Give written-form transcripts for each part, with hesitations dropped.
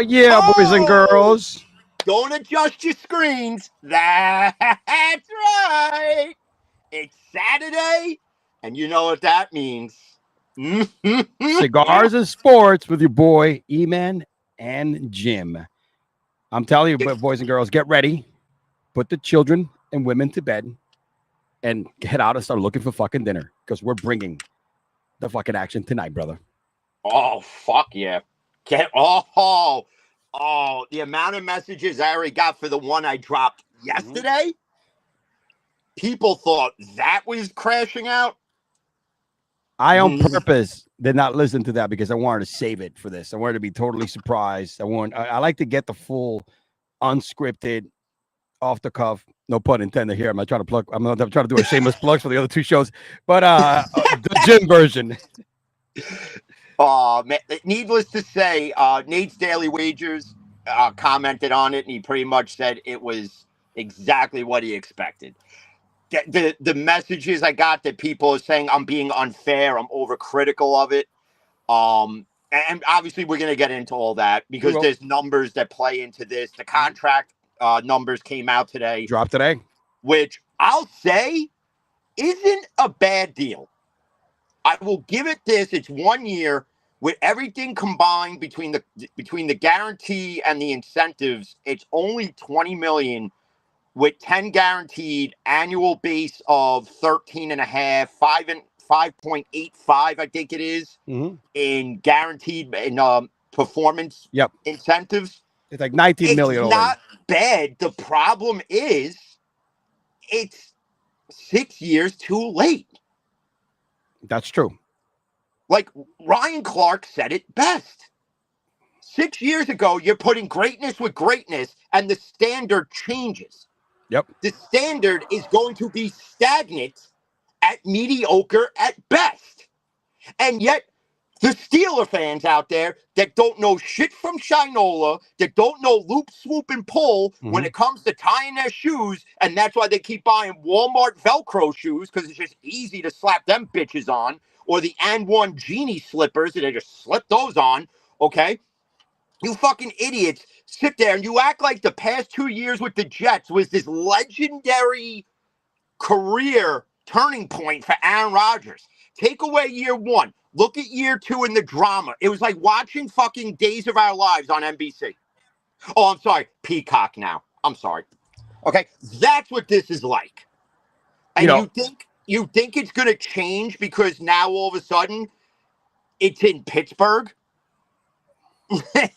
yeah, boys and girls. Don't adjust your screens. That's right. It's Saturday, and you know what that means. Cigars and sports with your boy E-Man and Jim. I'm telling you, boys and girls, get ready. Put the children and women to bed and get out and start looking for fucking dinner because we're bringing the fucking action tonight, brother. Oh, fuck yeah. The amount of messages I already got for the one I dropped yesterday. People thought that was crashing out. I, on purpose, did not listen to that because I wanted to save it for this. I wanted to be totally surprised. I like to get the full, unscripted, off the cuff. No pun intended here. I'm not trying to plug. I'm not trying to do a shameless plug for the other two shows, but the gym version. Man, needless to say, Nate's Daily Wagers commented on it, and he pretty much said it was exactly what he expected. The messages I got that people are saying I'm being unfair, I'm overcritical of it. And obviously we're going to get into all that because there's numbers that play into this. The contract numbers came out today. Dropped today. Which I'll say isn't a bad deal. I will give it this. It's 1 year with everything combined between the guarantee and the incentives. It's only $20 million with 10 guaranteed, annual base of 13.5, 5.85, I think it is, in guaranteed performance incentives. It's like 19 million. It's not bad. The problem is it's 6 years too late. That's true. Like Ryan Clark said it best. 6 years ago, you're putting greatness with greatness, and the standard changes. Yep. The standard is going to be stagnant at mediocre at best. And yet, the Steeler fans out there that don't know shit from Shinola, that don't know loop, swoop, and pull when it comes to tying their shoes, and that's why they keep buying Walmart Velcro shoes, because it's just easy to slap them bitches on, or the And1 Genie slippers, and they just slip those on, okay? You fucking idiots sit there and you act like the past 2 years with the Jets was this legendary career turning point for Aaron Rodgers. Take away year one. Look at year two in the drama. It was like watching fucking Days of Our Lives on NBC. Oh, I'm sorry. Peacock now. I'm sorry. Okay. That's what this is like. And you think it's going to change because now all of a sudden it's in Pittsburgh?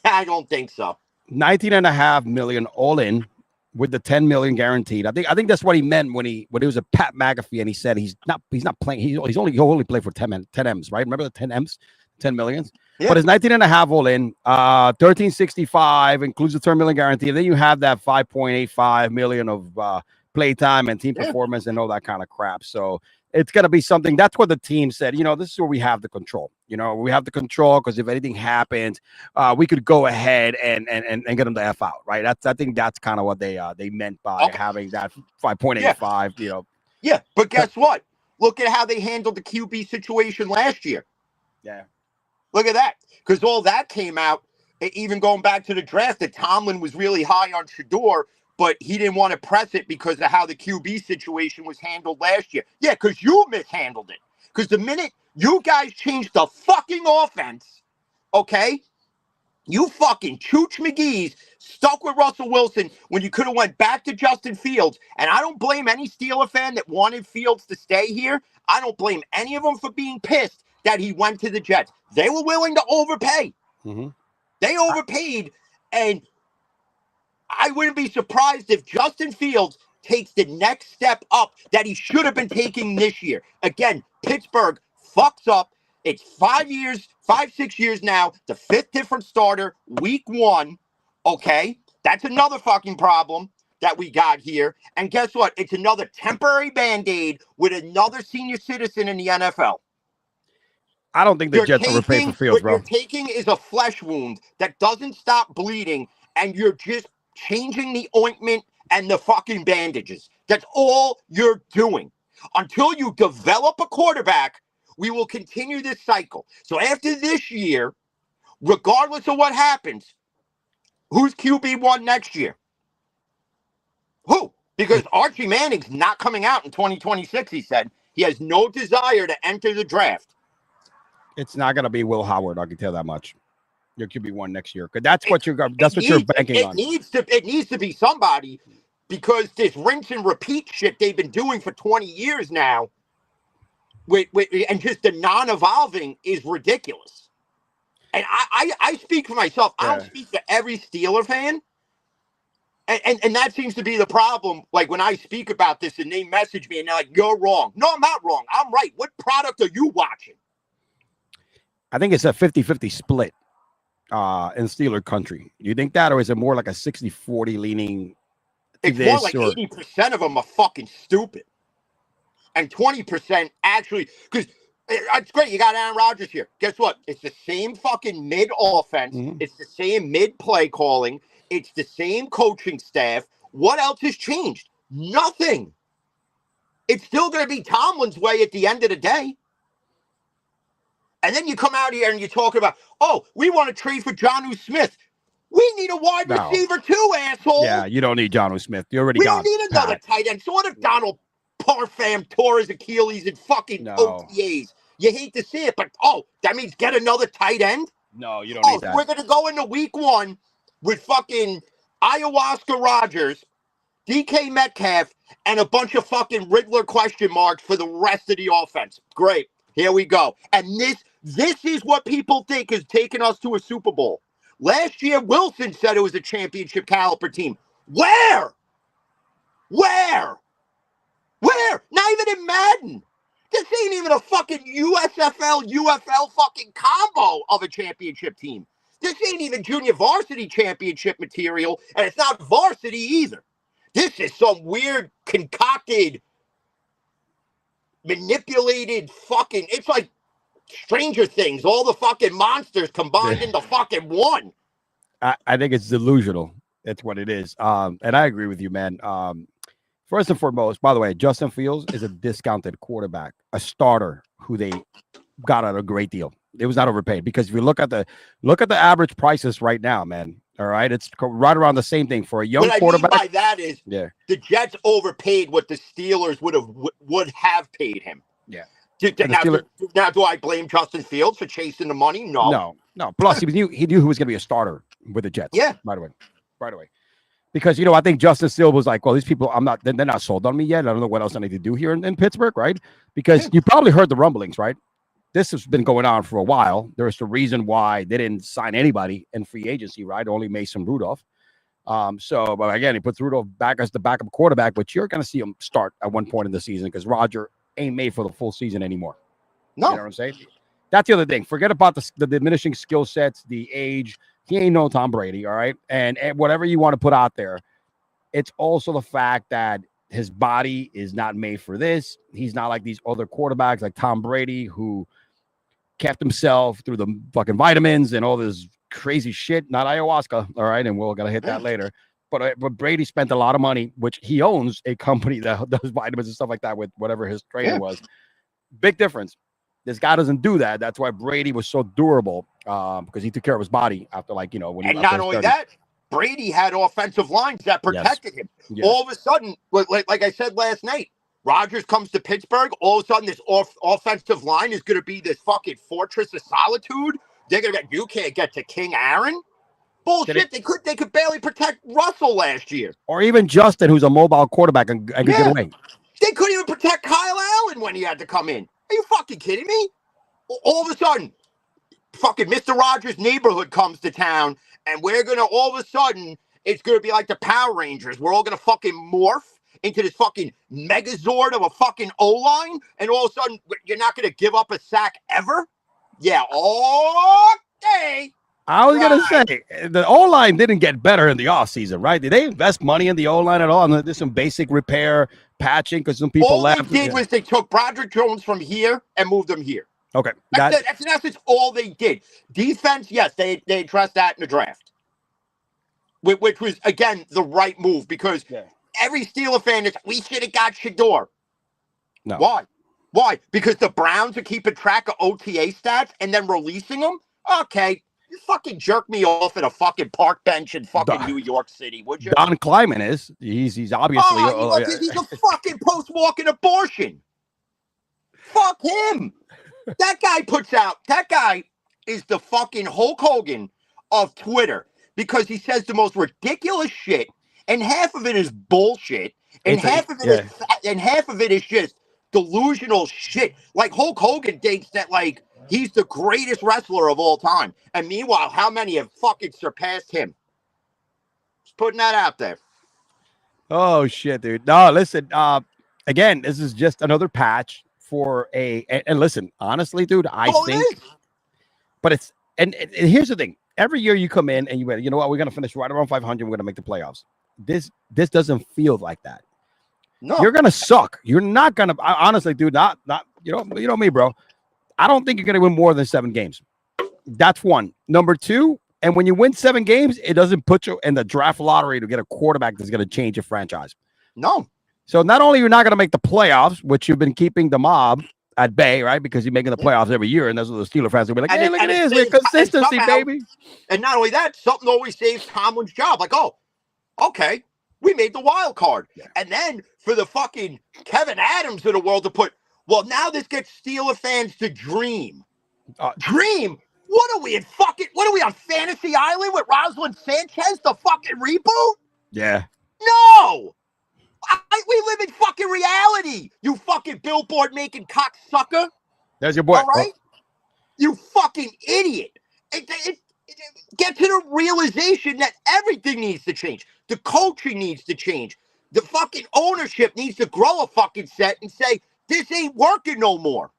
I don't think so. 19.5 million all in with the 10 million guaranteed. I think that's what he meant when he was a Pat McAfee and he said he's not playing. He'll only play for 10 M's, right? Remember the 10 M's, 10 millions. Yeah. But it's 19.5 all in. 1365 includes the 10 million guarantee. And then you have that 5.85 million of playtime and team performance and all that kind of crap. So it's going to be something. That's what the team said. This is where we have the control. We have the control because if anything happens, we could go ahead and get them the F out, right? I think that's kind of what they meant by having that 5.85. Yeah, but guess what? Look at how they handled the QB situation last year. Yeah, look at that. Because all that came out, even going back to the draft, that Tomlin was really high on Shador, but he didn't want to press it because of how the QB situation was handled last year. Yeah, because you mishandled it. Because the minute you guys changed the fucking offense, okay, you fucking Chooch McGee's stuck with Russell Wilson when you could have went back to Justin Fields. And I don't blame any Steeler fan that wanted Fields to stay here. I don't blame any of them for being pissed that he went to the Jets. They were willing to overpay. They overpaid, and I wouldn't be surprised if Justin Fields takes the next step up that he should have been taking this year. Again, Pittsburgh fucks up. It's 6 years now. The fifth different starter, week one. Okay, that's another fucking problem that we got here. And guess what? It's another temporary Band-Aid with another senior citizen in the NFL. I don't think the Jets overpaid for Fields, bro. What you're taking is a flesh wound that doesn't stop bleeding, and you're just changing the ointment and the fucking bandages. That's all you're doing. Until you develop a quarterback, we will continue this cycle. So after this year, regardless of what happens, Who's QB1 next year? Who? Because Archie Manning's not coming out in 2026, he said. He has no desire to enter the draft. It's not going to be Will Howard, I can tell that much. Your QB1 next year. Because that's what you're banking on. It needs to be somebody, because this rinse and repeat shit they've been doing for 20 years now and just the non-evolving is ridiculous. And I speak for myself. I don't speak for every Steeler fan. And that seems to be the problem. Like when I speak about this and they message me and they're like, you're wrong. No, I'm not wrong. I'm right. What product are you watching? I think it's a 50-50 split in Steeler country. Do you think that, or is it more like a 60-40 leaning? It's more like 80% of them are fucking stupid. And 20% actually, because it's great. You got Aaron Rodgers here. Guess what? It's the same fucking mid offense. Mm-hmm. It's the same mid play calling. It's the same coaching staff. What else has changed? Nothing. It's still going to be Tomlin's way at the end of the day. And then you come out here and you're talking about, oh, we want to trade for Jonnu Smith. We need a wide receiver too, asshole. Yeah, you don't need Jonnu Smith. You already got. We don't need another tight end. So what if Donald Parfam tore his Achilles in fucking OTAs? You hate to see it, but that means get another tight end? No, you don't need that. We're going to go into week 1 with fucking ayahuasca Rodgers, DK Metcalf, and a bunch of fucking Riddler question marks for the rest of the offense. Great. Here we go. And this is what people think is taking us to a Super Bowl. Last year, Wilson said it was a championship caliber team. Where? Not even in Madden. This ain't even a fucking UFL fucking combo of a championship team. This ain't even junior varsity championship material, and it's not varsity either. This is some weird, concocted, manipulated fucking... It's like Stranger Things, all the fucking monsters combined into fucking one. I think it's delusional. That's what it is. And I agree with you, man. First and foremost, by the way, Justin Fields is a discounted quarterback, a starter who they got at a great deal. It was not overpaid, because if you look at the average prices right now, man. All right, it's right around the same thing for a young quarterback. What I mean by that is, the Jets overpaid what the Steelers would have paid him. Yeah. Now, do I blame Justin Fields for chasing the money? No. Plus, he knew who was going to be a starter with the Jets. Yeah. Right away. Because, I think Justin Fields was like, well, these people, they're not sold on me yet. I don't know what else I need to do here in Pittsburgh, right? Because you probably heard the rumblings, right? This has been going on for a while. There's the reason why they didn't sign anybody in free agency, right? Only Mason Rudolph. But again, he puts Rudolph back as the backup quarterback, but you're going to see him start at one point in the season because Rodgers ain't made for the full season anymore. No. You know what I'm saying? That's the other thing. Forget about the diminishing skill sets, the age. He ain't no Tom Brady, all right? And whatever you want to put out there, it's also the fact that his body is not made for this. He's not like these other quarterbacks like Tom Brady who kept himself through the fucking vitamins and all this crazy shit. Not ayahuasca, all right? And we're going to hit that later. But Brady spent a lot of money, which he owns a company that does vitamins and stuff like that with whatever his trainer was. Big difference. This guy doesn't do that. That's why Brady was so durable, because he took care of his body after, when he and not only that, Brady had offensive lines that protected him. Yes. All of a sudden, like I said last night, Rodgers comes to Pittsburgh. All of a sudden, this offensive line is going to be this fucking fortress of solitude. You can't get to King Aaron. Bullshit. They could barely protect Russell last year. Or even Justin, who's a mobile quarterback and could get away. They couldn't even protect Kyle Allen when he had to come in. Are you fucking kidding me? All of a sudden, fucking Mr. Rogers' neighborhood comes to town, and we're going to, all of a sudden, it's going to be like the Power Rangers. We're all going to fucking morph into this fucking megazord of a fucking O-line, and all of a sudden, you're not going to give up a sack ever? Yeah, okay. I was going to say, the O-line didn't get better in the offseason, right? Did they invest money in the O-line at all? And there's some basic repair, patching, because some people left. All they did was they took Broderick Jones from here and moved him here. Okay. That's all they did. Defense, yes, they addressed that in the draft. Which was, again, the right move, because every Steeler fan is, we should have got Shador. No. Why? Because the Browns are keeping track of OTA stats and then releasing them? Okay. You fucking jerk me off at a fucking park bench in fucking Don- New York City, would you? Don Kleiman is. He's obviously. He's a fucking post-walking abortion. Fuck him. That guy is the fucking Hulk Hogan of Twitter because he says the most ridiculous shit, and half of it is bullshit, and half of it is just delusional shit. Like Hulk Hogan thinks that like he's the greatest wrestler of all time, and meanwhile, how many have fucking surpassed him? Just putting that out there. Oh shit, dude. No, listen. Again, this is just another patch for and listen, honestly, dude, I think. But it's and here's the thing. Every year you come in and you know what, we're gonna finish right around 500. We're gonna make the playoffs. This doesn't feel like that. No, you're gonna suck. You're not gonna. Honestly, dude, not you know me, bro. I don't think you're gonna win more than 7 games. That's one. Number two, and when you win 7 games, it doesn't put you in the draft lottery to get a quarterback that's gonna change your franchise. No. So not only you're not gonna make the playoffs, which you've been keeping the mob at bay, right? Because you're making the playoffs every year, and that's what the Steeler fans will be like, hey, look at this, we're consistency, baby. And not only that, something always saves Tomlin's job. Like, oh, okay, we made the wild card. Yeah. And then for the fucking Kevin Adams of the world to put, well, now this gets Steeler fans to dream. Dream? What are we on Fantasy Island with Rosalind Sanchez, the fucking reboot? Yeah. No! We live in fucking reality, you fucking billboard making cocksucker. There's your boy. All right? You fucking idiot. Get to the realization that everything needs to change. The coaching needs to change. The fucking ownership needs to grow a fucking set and say, this ain't working no more.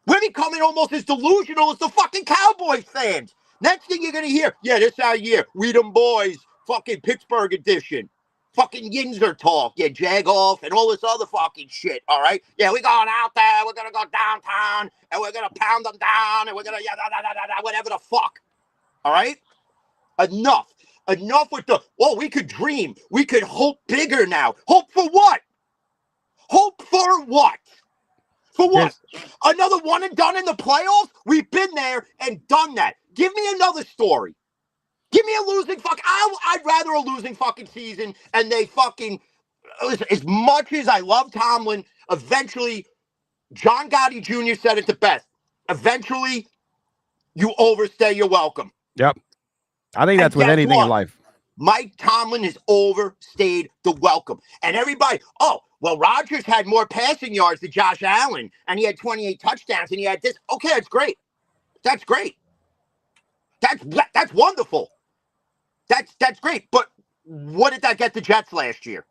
We're becoming almost as delusional as the fucking Cowboys fans. Next thing you're going to hear, yeah, this our year. We them boys, fucking Pittsburgh edition. Fucking Yinzer talk, yeah, jag off and all this other fucking shit, all right? Yeah, we're going out there, we're going to go downtown, and we're going to pound them down, and we're going to, whatever the fuck, all right? Enough with we could dream. We could hope bigger now. Hope for what? Hope for what? For what? Yes. Another one and done in the playoffs? We've been there and done that. Give me another story. Give me a losing I'd rather a losing fucking season and they fucking, as much as I love Tomlin, eventually, John Gotti Jr. said it the best. Eventually, you overstay your welcome. Yep. I think that's with anything in life. Mike Tomlin has overstayed the welcome. And everybody, Rodgers had more passing yards than Josh Allen, and he had 28 touchdowns, and he had this. Okay, that's great. That's great. That's wonderful. That's great. But what did that get the Jets last year?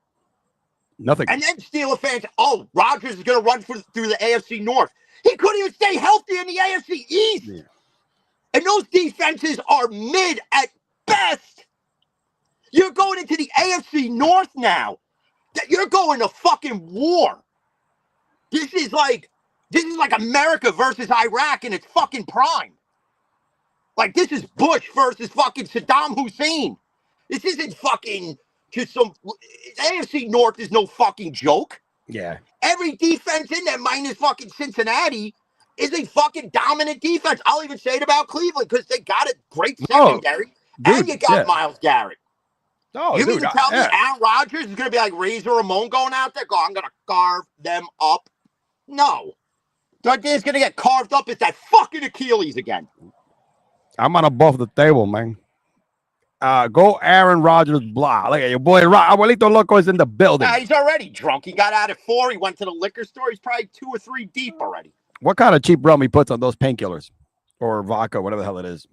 Nothing. And then Steeler fans, Rodgers is going to run through the AFC North. He couldn't even stay healthy in the AFC East. Yeah. And those defenses are mid at best. You're going into the AFC North now. You're going to fucking war. This is like America versus Iraq in its fucking prime. Like, this is Bush versus fucking Saddam Hussein. This isn't fucking just some... AFC North is no fucking joke. Yeah. Every defense in there, minus fucking Cincinnati, is a fucking dominant defense. I'll even say it about Cleveland, because they got a great secondary. And you got Myles Garrett. No, you mean to tell me Aaron Rodgers is going to be like Razor Ramon going out there? I'm going to carve them up. No. That thing's going to get carved up. It's that fucking Achilles again. I'm on above the table, man. Go Aaron Rodgers, blah. Look at your boy, Abuelito Loco is in the building. He's already drunk. He got out at 4. He went to the liquor store. He's probably 2 or 3 deep already. What kind of cheap rum he puts on those painkillers? Or vodka, whatever the hell it is.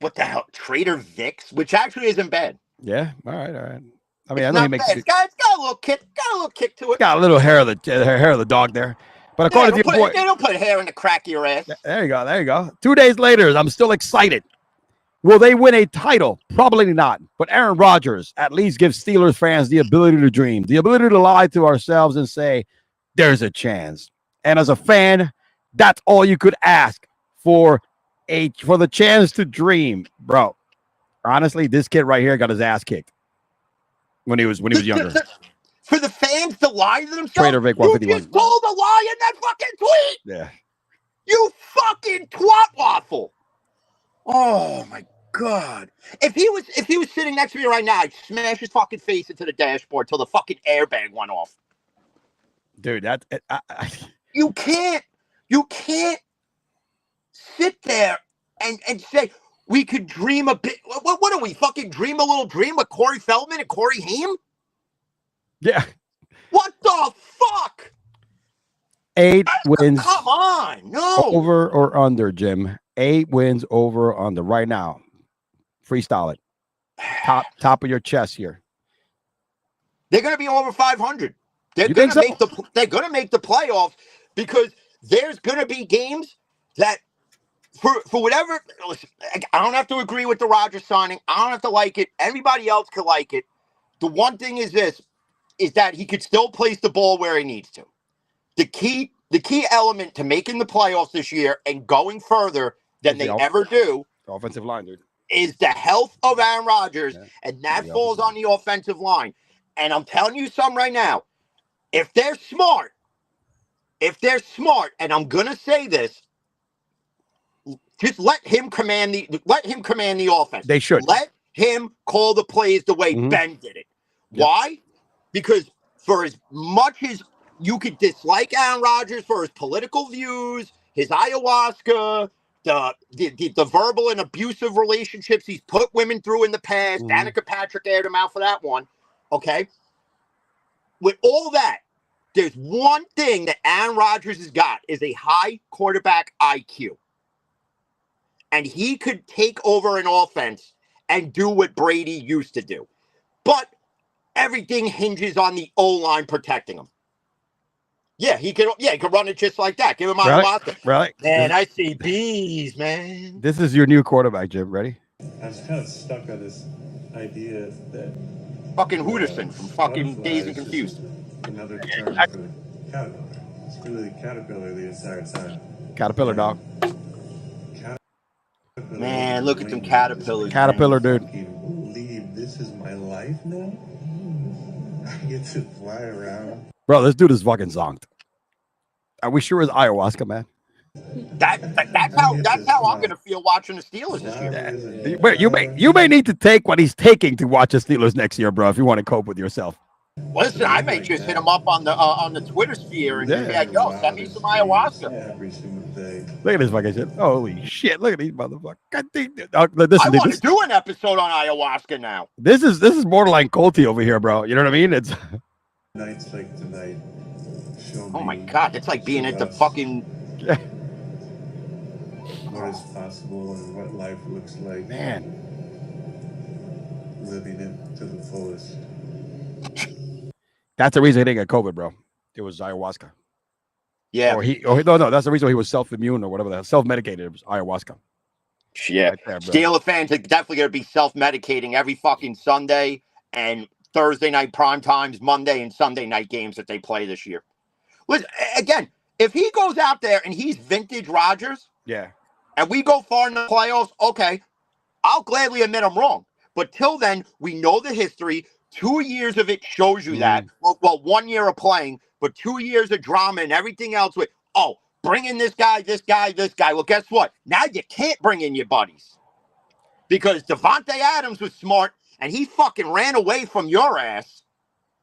What the hell? Trader Vic's? Which actually isn't bad. Yeah, all right. I mean, I know he makes it. It's got a little kick. Got a little kick to it. Got a little hair of the dog there. But according to your boy, they don't put hair in the crack of your ass. There you go. 2 days later, I'm still excited. Will they win a title? Probably not. But Aaron Rodgers at least gives Steelers fans the ability to dream, the ability to lie to ourselves and say, there's a chance. And as a fan, that's all you could ask for the chance to dream, bro. Honestly, this kid right here got his ass kicked when he was younger. For the fans to lie to themselves, Trader Vic 151. You just told a lie in that fucking tweet. Yeah. You fucking twat waffle. Oh my God! If he was sitting next to me right now, I'd smash his fucking face into the dashboard till the fucking airbag went off. Dude, You can't sit there and say we could dream a bit. What are we fucking dream a little dream with Corey Feldman and Corey Haim? yeah. What the fuck? 8 wins. Come on, no. Over or under, Jim? 8 wins over or under right now. Freestyle it. Top of your chest here. They're going to be over 500. They're You going think to so? they're going to make the playoffs because there's going to be games that for whatever. Listen, I don't have to agree with the Rodgers signing. I don't have to like it. Everybody else could like it. The one thing is that he could still place the ball where he needs to. The key element to making the playoffs this year and going further than they ever do, the offensive line, dude, is the health of Aaron Rodgers, and that falls on the offensive line. And I'm telling you something right now. If they're smart, and I'm gonna say this, just let him command the offense. They should. Let him call the plays the way Ben did it. Yep. Why? Because for as much as you could dislike Aaron Rodgers for his political views, his ayahuasca, the verbal and abusive relationships he's put women through in the past, Danica Patrick aired him out for that one. Okay. With all that, there's one thing that Aaron Rodgers has got is a high quarterback IQ. And he could take over an offense and do what Brady used to do. But everything hinges on the O-line protecting him. Yeah, he could run it just like that. Give him ayahuasca. Right. Man, I see bees, man. This is your new quarterback, Jim. Ready? I was kind of stuck on this idea that fucking Hooterson from fucking Dazed and Confused. Another term for the caterpillar. It's really the caterpillar the entire time. Caterpillar, dog. Man, look at them caterpillars. Caterpillar, dude. Believe this is my life now. I get to fly around. Bro, this dude is fucking zonked. Are we sure it's ayahuasca, man? That's how I'm gonna feel watching the Steelers this year. Wait, you may need to take what he's taking to watch the Steelers next year, bro. If you want to cope with yourself. Listen, I may just hit him up on the Twitter sphere and be like, "Yo, send me some ayahuasca." Every single day. Look at this fucking shit. Holy shit! Look at these motherfuckers. I want to do an episode on ayahuasca now. This is borderline culty over here, bro. You know what I mean? It's nights like tonight. Oh my God, it's like being at the fucking. What is possible and what life looks like. Man. Living it to the fullest. That's the reason he didn't get COVID, bro. It was ayahuasca. Yeah. No. That's the reason he was self-immune or whatever. Self-medicated. It was ayahuasca. Yeah. Right there, Steelers fans are definitely going to be self-medicating every fucking Sunday and Thursday night prime times, Monday and Sunday night games that they play this year. Listen, again, if he goes out there and he's vintage Rodgers, and we go far in the playoffs, okay, I'll gladly admit I'm wrong. But till then, we know the history. 2 years of it shows you that. Well, 1 year of playing, but 2 years of drama and everything else with, bring in this guy. Well, guess what? Now you can't bring in your buddies. Because Devontae Adams was smart, and he fucking ran away from your ass.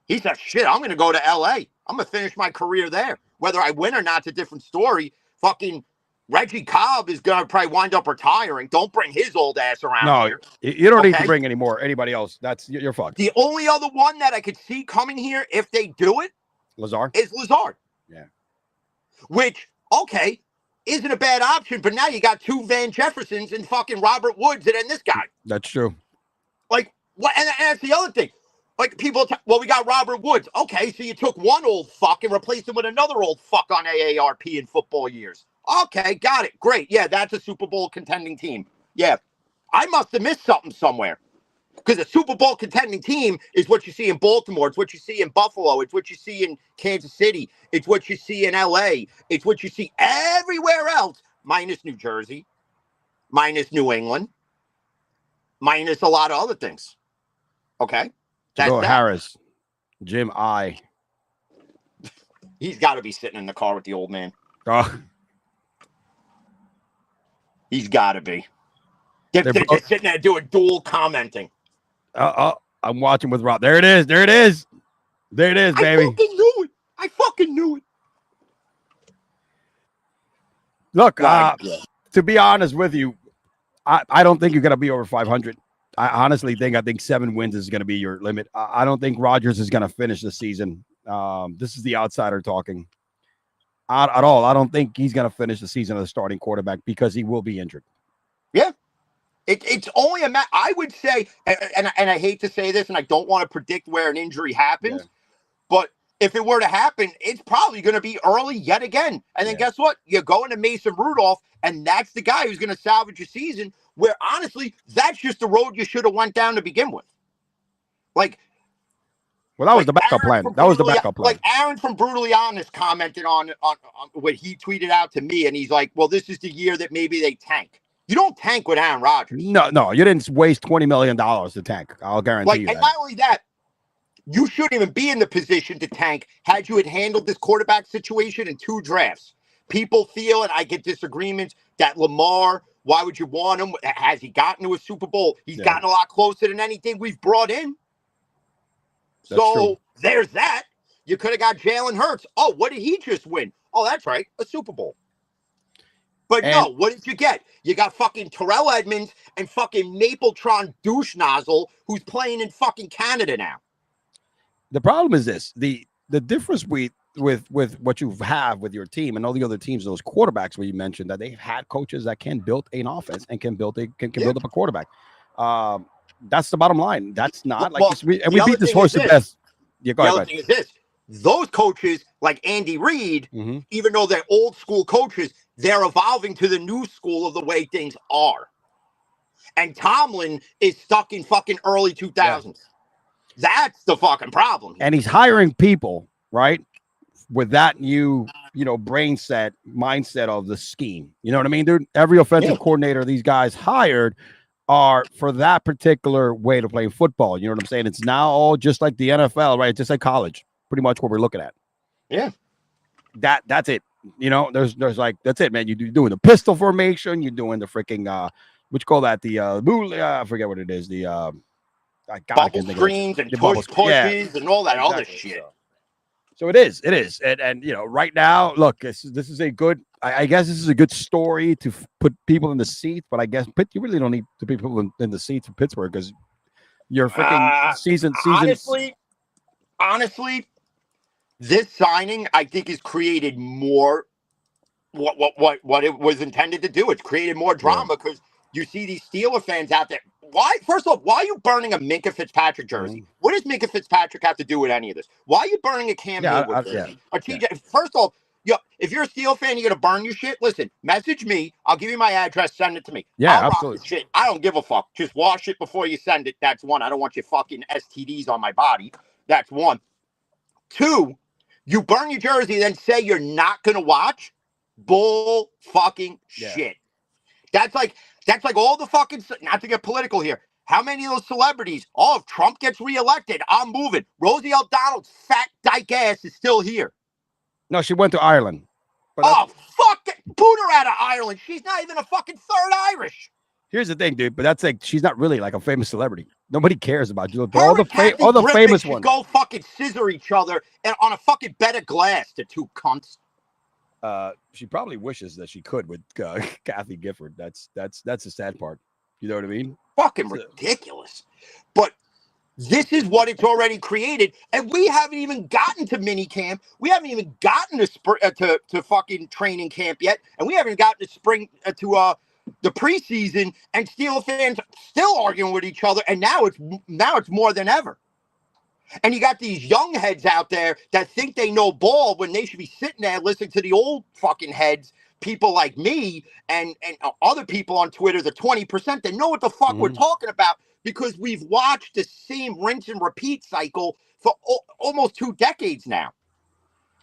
He said, shit, I'm going to go to L.A. I'm going to finish my career there. Whether I win or not's a different story. Fucking Reggie Cobb is going to probably wind up retiring. Don't bring his old ass around here. You don't need to bring anybody else. You're fucked. The only other one that I could see coming here, if they do it, is Lazard. Yeah. Which, isn't a bad option, but now you got 2 Van Jeffersons and fucking Robert Woods and then this guy. That's true. Like, what? And that's the other thing. Like, people, we got Robert Woods. Okay, so you took one old fuck and replaced him with another old fuck on AARP in football years. Okay, got it. Great. Yeah, that's a Super Bowl contending team. Yeah, I must have missed something somewhere. Because a Super Bowl contending team is what you see in Baltimore. It's what you see in Buffalo. It's what you see in Kansas City. It's what you see in LA. It's what you see everywhere else, minus New Jersey, minus New England, minus a lot of other things. Okay? That's Harris. Jim I. He's got to be sitting in the car with the old man. Oh. He's got to be. They're just sitting there doing dual commenting. I'm watching with Rob. There it is. There it is. There it is, baby. I fucking knew it. Look, to be honest with you, I don't think you're going to be over 500. I honestly think 7 wins is going to be your limit. I don't think Rodgers is going to finish the season. This is the outsider talking. At all. I don't think he's going to finish the season as a starting quarterback because he will be injured. Yeah. It's only a matter. I would say, and I hate to say this, and I don't want to predict where an injury happens, but if it were to happen, it's probably going to be early yet again. And then guess what? You're going to Mason Rudolph, and that's the guy who's going to salvage your season, where honestly, that's just the road you should have went down to begin with. Like, well, that was the backup plan. That was the backup plan. Like Aaron from Brutally Honest commented on what he tweeted out to me, and he's like, well, this is the year that maybe they tank. You don't tank with Aaron Rodgers. No, you didn't waste $20 million to tank. I'll guarantee you that. And not only that, you shouldn't even be in the position to tank had you had handled this quarterback situation in 2 drafts. People feel, and I get disagreements, that Lamar, why would you want him? Has he gotten to a Super Bowl? He's gotten a lot closer than anything we've brought in. There's that. You could have got Jalen Hurts. Oh, what did he just win? Oh, that's right, a Super Bowl. But no, what did you get? You got fucking Terrell Edmonds and fucking Mapletron douche nozzle who's playing in fucking Canada now. The problem is this: the difference with what you have with your team and all the other teams, those quarterbacks where you mentioned that they've had coaches that can build an offense and can build up a quarterback. That's the bottom line. That's not we beat this horse to death. Yeah, go ahead. The other thing is this: those coaches, like Andy Reid, even though they're old school coaches, they're evolving to the new school of the way things are. And Tomlin is stuck in fucking early 2000s. Yeah. That's the fucking problem. And he's hiring people, right, with that new, mindset of the scheme. You know what I mean, dude? Every offensive coordinator these guys hired are for that particular way to play football. You know what I'm saying? It's now all just like the NFL, right? Just like college, pretty much what we're looking at. Yeah. That's it. There's like, that's it, man. You're doing the pistol formation. You're doing the freaking, what you call that? I forget what it is. The, bubble screens and push pushes and all that other shit. So it is. And right now, look, this is a good, I guess this is a good story to put people in the seats, but I guess you really don't need to put people in the seats in Pittsburgh because your freaking season. Honestly, this signing, I think, has created more what it was intended to do. It's created more drama because you see these Steeler fans out there. Why? First off, why are you burning a Minka Fitzpatrick jersey? What does Minka Fitzpatrick have to do with any of this? Why are you burning a Cam Hayward jersey? Or TJ? First off, if you're a Steeler fan, you're gonna burn your shit. Listen, message me. I'll give you my address. Send it to me. Yeah, I'll absolutely. rock the shit. I don't give a fuck. Just wash it before you send it. That's one. I don't want your fucking STDs on my body. That's one. 2, you burn your jersey, then say you're not gonna watch. Bull fucking shit. That's like all the fucking, not to get political here. How many of those celebrities? Oh, if Trump gets reelected, I'm moving. Rosie O'Donnell's fat dyke ass is still here. No, she went to Ireland. Oh, fuck it. Boot her out of Ireland. She's not even a fucking third Irish. Here's the thing, dude. But that's like, she's not really like a famous celebrity. Nobody cares about you. All the famous ones go fucking scissor each other and on a fucking bed of glass, the 2 cunts. She probably wishes that she could with Kathy Gifford. That's the sad part. You know what I mean? Fucking ridiculous. But this is what it's already created, and we haven't even gotten to mini camp. We haven't even gotten to fucking training camp yet, and we haven't gotten to spring to the preseason. And Steelers fans still arguing with each other, and now it's more than ever. And you got these young heads out there that think they know ball when they should be sitting there listening to the old fucking heads, people like me and other people on Twitter, the 20% that know what the fuck we're talking about because we've watched the same rinse and repeat cycle for almost 2 decades now.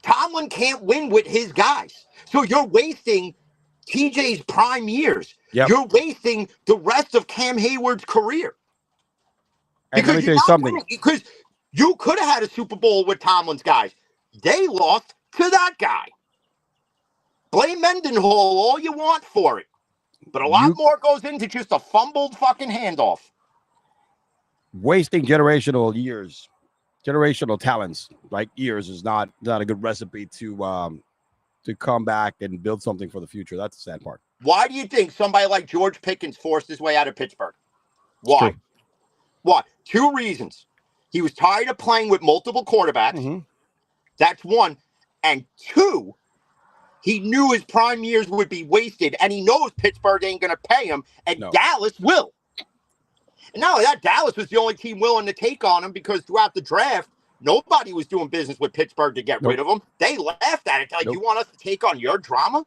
Tomlin can't win with his guys. So you're wasting TJ's prime years. Yep. You're wasting the rest of Cam Hayward's career. And let me tell you something. Because you could have had a Super Bowl with Tomlin's guys. They lost to that guy. Blame Mendenhall all you want for it. But a lot more goes into just a fumbled fucking handoff. Wasting generational years, generational talents, like years, is not a good recipe to come back and build something for the future. That's the sad part. Why do you think somebody like George Pickens forced his way out of Pittsburgh? Why? Why? 2 reasons. He was tired of playing with multiple quarterbacks. Mm-hmm. That's 1. And 2, he knew his prime years would be wasted, and he knows Pittsburgh ain't going to pay him, and Dallas will. And not only that, Dallas was the only team willing to take on him because throughout the draft, nobody was doing business with Pittsburgh to get rid of him. They laughed at it. Like, you want us to take on your drama?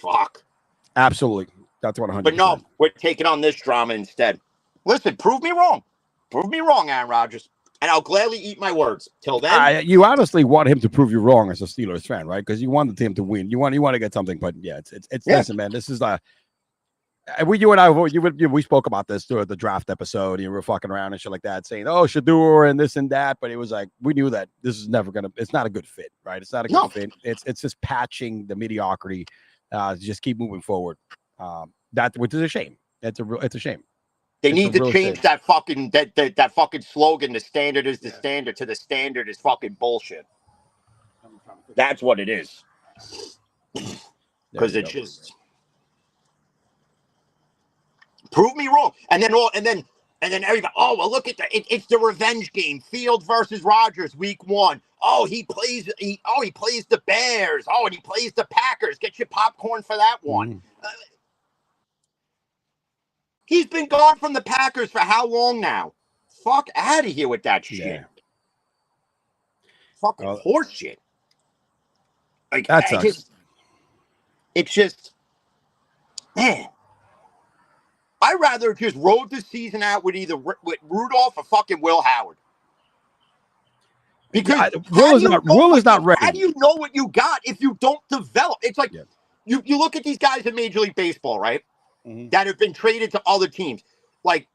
Fuck. Absolutely. That's 100%. But no, we're taking on this drama instead. Listen, prove me wrong. Prove me wrong, Aaron Rodgers. And I'll gladly eat my words. Till then. You honestly want him to prove you wrong as a Steelers fan, right? Because you want the team to win. You want to get something. But yeah, it's listen, man, this is you and I, we spoke about this through the draft episode. You were fucking around and shit like that, saying, "Oh, Shador and this and that," but it was like we knew that this is never gonna. It's not a good fit, right? It's not a good fit. It's just patching the mediocrity. Just keep moving forward. Which is a shame. It's a shame. They need to change that fucking that fucking slogan. The standard is the standard. To the standard is fucking bullshit. That's what it is. Because it's just. Prove me wrong, and then everybody. Oh well, look at it's the revenge game. Field versus Rodgers, week 1. Oh, he plays the Bears. Oh, and he plays the Packers. Get your popcorn for that one. He's been gone from the Packers for how long now? Fuck out of here with that shit. Yeah. Fucking horse shit. Like it's just man. I'd rather just rode the season out with either with Rudolph or fucking Will Howard. Because Will is not ready. How do you know what you got if you don't develop? It's like you look at these guys in Major League Baseball, right? Mm-hmm. That have been traded to other teams. Like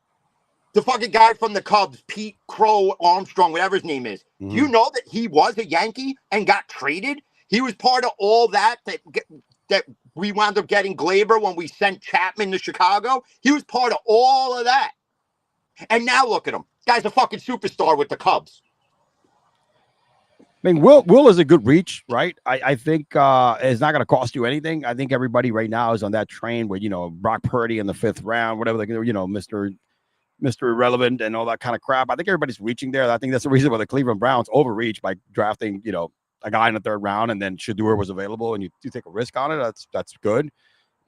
the fucking guy from the Cubs, Pete Crow Armstrong, whatever his name is. Mm-hmm. Do you know that he was a Yankee and got traded? He was part of all that we wound up getting Glaber when we sent Chapman to Chicago. He was part of all of that. And now look at him. Guy's a fucking superstar with the Cubs. I mean, Will is a good reach, right? I think it's not going to cost you anything. I think everybody right now is on that train with, Brock Purdy in the 5th round, whatever, Mr. Irrelevant and all that kind of crap. I think everybody's reaching there. I think that's the reason why the Cleveland Browns overreach by drafting, a guy in the 3rd round, and then Shador was available, and you take a risk on it. That's good.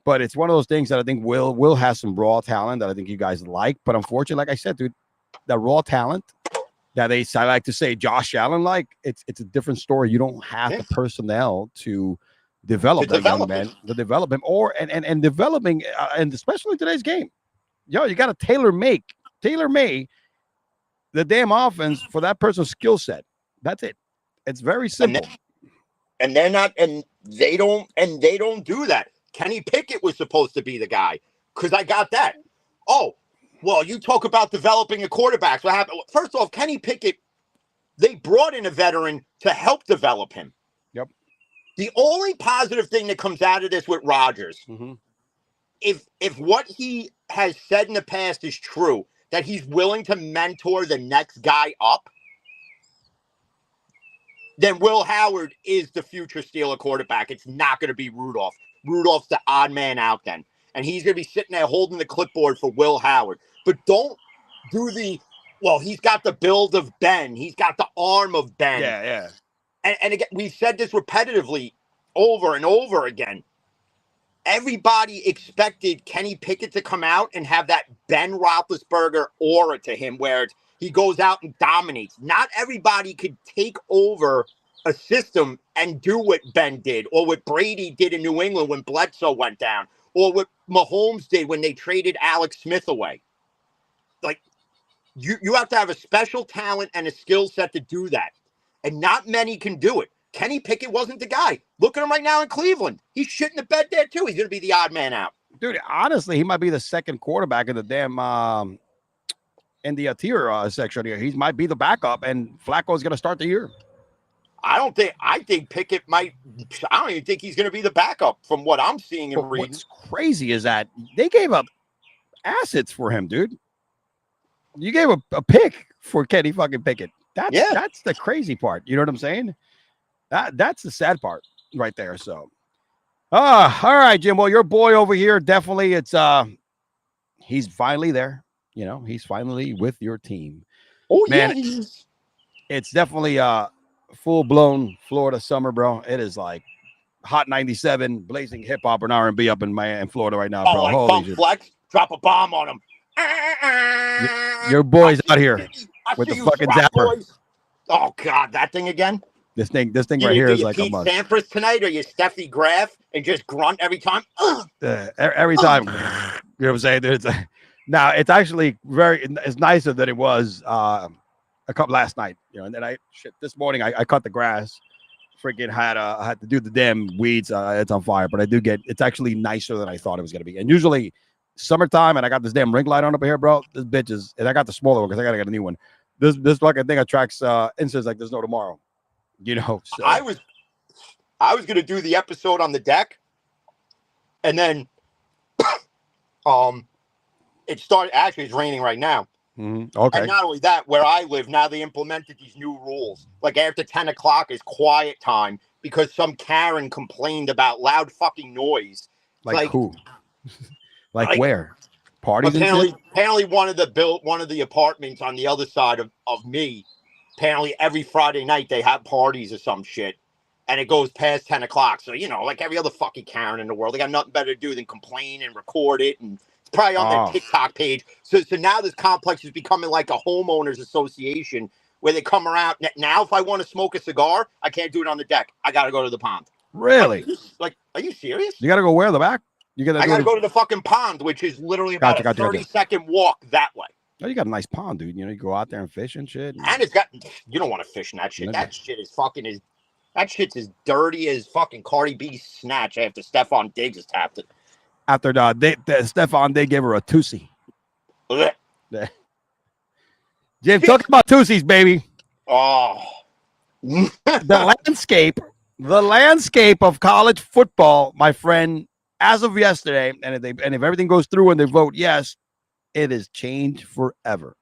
But it's one of those things that I think Will has some raw talent that I think you guys like. But unfortunately, like I said, dude, that raw talent that I like to say Josh Allen, it's a different story. You don't have the personnel to develop that young man, to develop him, and developing, and especially today's game. You got to tailor make the damn offense for that person's skill set. That's it. It's very simple. And they're not, and they don't do that. Kenny Pickett was supposed to be the guy because I got that. Oh, well, you talk about developing a quarterback. What happened? First off, Kenny Pickett, they brought in a veteran to help develop him. Yep. The only positive thing that comes out of this with Rodgers, if what he has said in the past is true, that he's willing to mentor the next guy up, then Will Howard is the future Steeler quarterback. It's not going to be Rudolph. Rudolph's the odd man out then. And he's going to be sitting there holding the clipboard for Will Howard. But don't do he's got the build of Ben. He's got the arm of Ben. Yeah. And again, we've said this repetitively over and over again. Everybody expected Kenny Pickett to come out and have that Ben Roethlisberger aura to him where he goes out and dominates. Not everybody could take over a system and do what Ben did or what Brady did in New England when Bledsoe went down or what Mahomes did when they traded Alex Smith away. Like, you have to have a special talent and a skill set to do that. And not many can do it. Kenny Pickett wasn't the guy. Look at him right now in Cleveland. He's shitting the bed there, too. He's going to be the odd man out. Dude, honestly, he might be the second quarterback in the damn in the tier section here. He might be the backup, and Flacco's going to start the year. I think Pickett might. I don't even think he's going to be the backup from what I'm seeing and reading. What's crazy is that they gave up assets for him, dude. You gave a pick for Kenny fucking Pickett. That's the crazy part. You know what I'm saying? That's the sad part right there. So, all right, Jim. Well, your boy over here, definitely, he's finally there. You know, he's finally with your team. Oh, man, yeah. It's definitely full-blown Florida summer, bro. It is like hot 97, blazing hip-hop and R&B up in Florida right now, bro. Like Holy shit. Flex, drop a bomb on him. Your boy's out here with the fucking zapper. Boys. Oh, God, that thing again? This thing right here is like Pete Sampras tonight, or you Steffi Graf and just grunt every time? Every time. You know what I'm saying? Now, it's actually it's nicer than it was a couple last night. You know, and then this morning I cut the grass. Freaking I had to do the damn weeds. It's on fire, but it's actually nicer than I thought it was going to be. And usually summertime, and I got this damn ring light on up here, bro. This bitch is, and I got the smaller one because I got to get a new one. This fucking thing attracts insects like there's no tomorrow. You know, so. I was going to do the episode on the deck, and then it started. Actually, it's raining right now. Mm-hmm. Okay. And not only that, where I live now, they implemented these new rules. Like after 10 o'clock is quiet time because some Karen complained about loud fucking noise. Like who? like where? Parties? Apparently, one of the apartments on the other side of me. Apparently, every Friday night they have parties or some shit, and it goes past 10 o'clock. So like every other fucking Karen in the world, they got nothing better to do than complain and record it and. Probably on their TikTok page. So now this complex is becoming like a homeowners association where they come around. Now, if I want to smoke a cigar, I can't do it on the deck. I got to go to the pond. Really? Are you serious? You got to go where the back? I got to go to the fucking pond, which is literally about a 30-second walk that way. Oh, you got a nice pond, dude. You know, you go out there and fish and shit. And it's got, you don't want to fish in that shit. That shit is fucking, that shit's as dirty as fucking Cardi B's snatch after Stephon Diggs has tapped it. After Stephon, they gave her a Tusi. Jim, talking about Tusis, baby. Oh. The landscape of college football, my friend, as of yesterday, and if everything goes through and they vote yes, it is changed forever.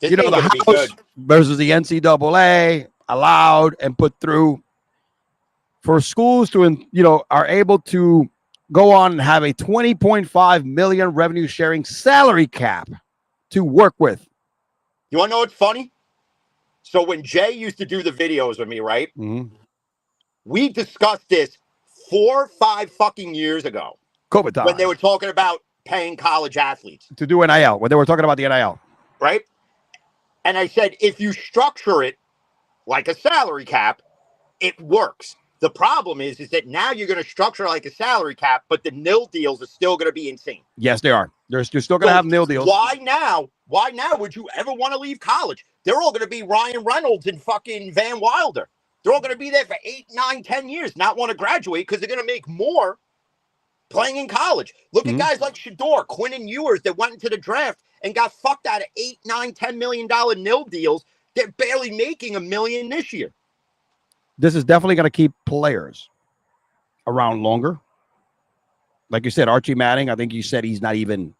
This the House versus the NCAA allowed and put through for schools to, are able to go on and have a $20.5 million revenue sharing salary cap to work with. You want to know what's funny? So when Jay used to do the videos with me, right? Mm-hmm. We discussed this 4 or 5 fucking years ago. COVID time. When they were talking about paying college athletes. To do NIL, when they were talking about the NIL. Right? And I said, if you structure it like a salary cap, it works. The problem is that now you're going to structure like a salary cap, but the nil deals are still going to be insane. Yes, they are. You're still going to have nil deals. Why now? Why now would you ever want to leave college? They're all going to be Ryan Reynolds and fucking Van Wilder. They're all going to be there for 8, 9, 10 years, not want to graduate because they're going to make more playing in college. Look at guys like Shador, Quinn and Ewers that went into the draft and got fucked out of $8, $9, $10 million nil deals. They're barely making $1 million this year. This is definitely going to keep players around longer. Like you said, Archie Manning, I think you said he's not even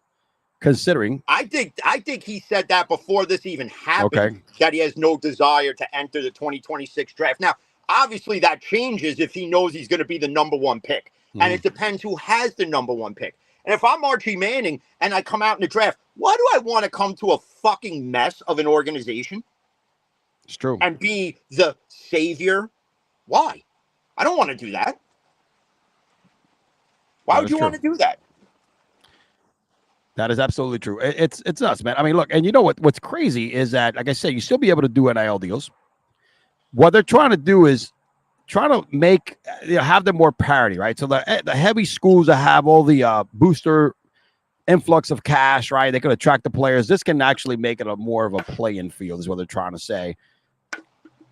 considering. I think he said that before this even happened, that he has no desire to enter the 2026 draft. Now, obviously that changes if he knows he's going to be the number 1 pick. And it depends who has the number 1 pick. And if I'm Archie Manning and I come out in the draft, why do I want to come to a fucking mess of an organization? It's true. And be the savior? Why? I don't want to do that. Why would you want to do that? That is absolutely true. It's nuts, man. I mean, look, and you know what's crazy is that, like I said, you still be able to do NIL deals. What they're trying to do is trying to make have them more parity, right? So the heavy schools that have all the booster influx of cash, right? They can attract the players. This can actually make it a more of a playing field, is what they're trying to say.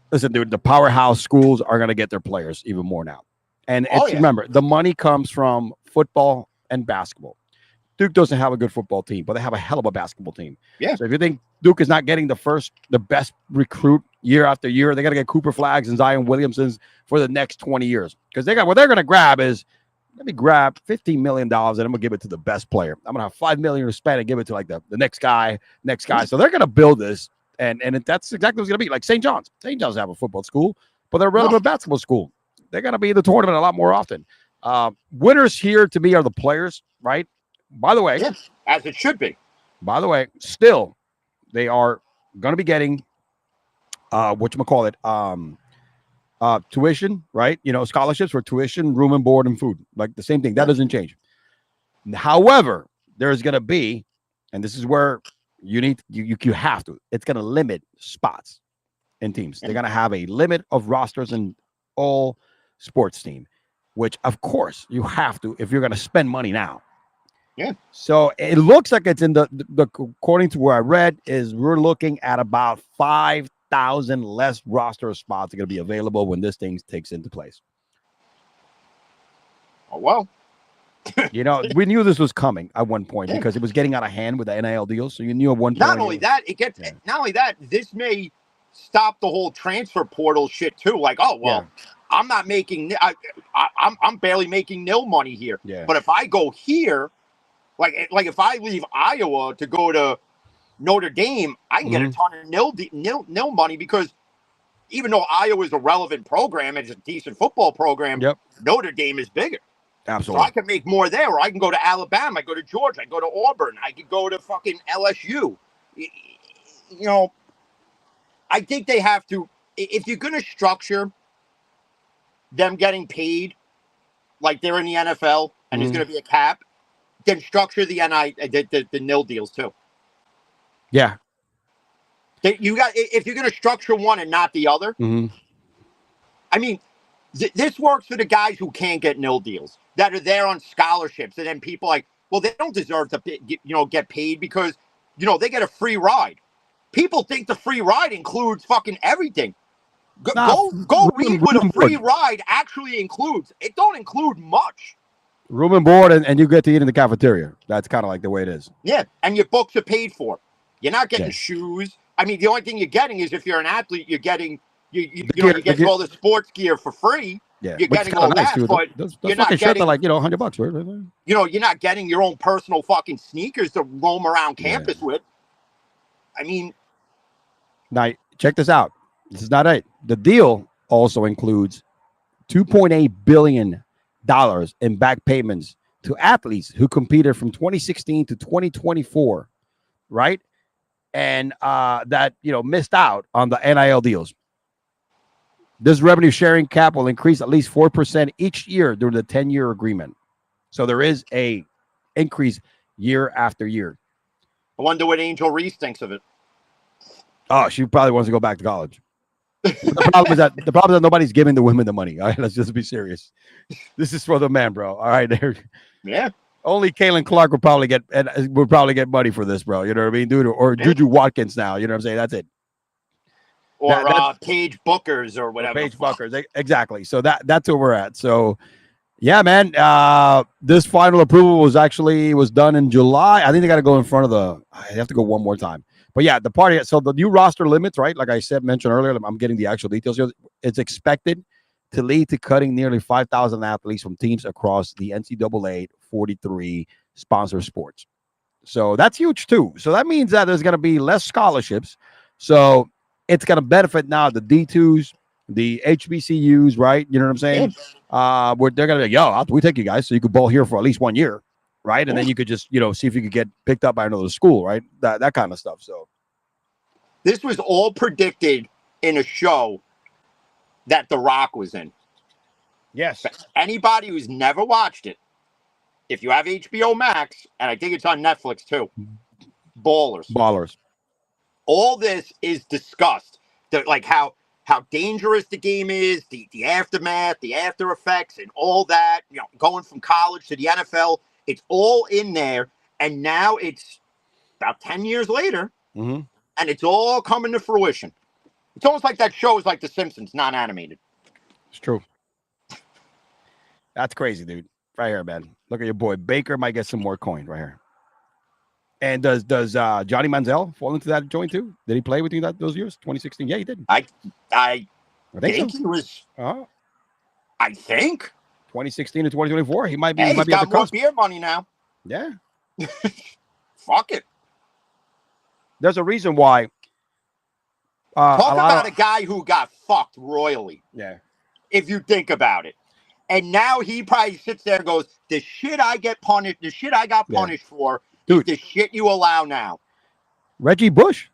Listen, dude, the powerhouse schools are going to get their players even more now. And remember, the money comes from football and basketball. Duke doesn't have a good football team, but they have a hell of a basketball team. Yeah. So if you think Duke is not getting the best recruit year after year, they got to get Cooper Flaggs and Zion Williamsons for the next 20 years. Because what they're going to grab is, let me grab $15 million and I'm going to give it to the best player. I'm going to have $5 million to spend and give it to like the next guy. So they're going to build this. And that's exactly what's going to be. Like St. John's. St. John's have a football school, but they're a relevant basketball school. They're going to be in the tournament a lot more often. Winners here to me are the players, right? By the way, yes, as it should be. By the way, still, they are going to be getting, tuition, right? Scholarships for tuition, room and board, and food. Like the same thing. That doesn't change. However, there's going to be, and this is where you have to, it's going to limit spots in teams. They're going to have a limit of rosters in all sports team, which, of course, you have to if you're going to spend money now. Yeah. So it looks like it's in the according to where I read, is we're looking at about 5,000 less roster spots are going to be available when this thing takes into place. Oh, well. We knew this was coming at one point because it was getting out of hand with the NIL deals. So you knew at one point. Not only that, this may stop the whole transfer portal shit too. Like, oh, well, I'm not making, I'm barely making nil money here. Yeah. But if I go here, like if I leave Iowa to go to Notre Dame, I can get a ton of nil money because even though Iowa is a relevant program, it's a decent football program. Yep. Notre Dame is bigger. Absolutely. So I can make more there, or I can go to Alabama, I go to Georgia, I go to Auburn, I could go to fucking LSU. I think they have to, if you're going to structure them getting paid like they're in the NFL and there's going to be a cap, then structure the nil deals too. Yeah. If you're going to structure one and not the other, I mean, this works for the guys who can't get nil deals that are there on scholarships, and then people like, well, they don't deserve to get paid because they get a free ride. People think the free ride includes fucking everything. Go read what a free ride actually includes. It don't include much. Room and board, and you get to eat in the cafeteria. That's kind of like the way it is. Yeah, and your books are paid for. You're not getting shoes. I mean, the only thing you're getting is if you're an athlete, you're getting you get all the sports gear for free. Yeah, you're getting all that, but you're not getting like $100. Right? You're not getting your own personal fucking sneakers to roam around campus with. I mean, now check this out. This is not it. The deal also includes $2.8 billion in back payments to athletes who competed from 2016 to 2024, right? And that missed out on the NIL deals. This revenue sharing cap will increase at least 4% each year during the 10-year agreement. So there is a increase year after year. I wonder what Angel Reese thinks of it. Oh, she probably wants to go back to college. The problem is that nobody's giving the women the money. All right, let's just be serious. This is for the man, bro. All right, there. Yeah. Only Kaylin Clark would probably get money for this, bro. You know what I mean, dude? Or Juju Watkins now. You know what I'm saying? That's it. Or Paige Bookers or whatever. Paige Bookers, exactly. So that's where we're at. So, yeah, man. This final approval was done in July. I think they got to go in front of they have to go one more time. But yeah, the party. So the new roster limits, right? Like I mentioned earlier, I'm getting the actual details here. It's expected to lead to cutting nearly 5,000 athletes from teams across the NCAA 43 sponsor sports. So that's huge too. So that means that there's going to be less scholarships. So it's going to benefit now the D2s, the HBCUs, right? You know what I'm saying? Where they're going to be, we take you guys so you could bowl here for at least 1 year. Right. And then you could just, see if you could get picked up by another school. Right. That kind of stuff. So this was all predicted in a show that The Rock was in. Yes. For anybody who's never watched it, if you have HBO Max, and I think it's on Netflix too, Ballers. All this is discussed. Like how dangerous the game is, the aftermath, the after effects, and all that, going from college to the NFL. It's all in there, and now it's about 10 years later, and it's all coming to fruition. It's almost like that show is like The Simpsons, not animated. It's true. That's crazy, dude. Right here, man. Look at your boy. Baker might get some more coin right here. And does Johnny Manziel fall into that joint too? Did he play with you those years? 2016? Yeah, he did. I think so. he was. Oh, I think 2016 to 2024. He might be. Hey, He might he's be at the got more cusp. beer money now. Yeah. Fuck it. There's a reason why. Talk about a guy who got fucked royally. Yeah. If you think about it. And now he probably sits there and goes, the shit I got punished for is the shit you allow now. Reggie Bush.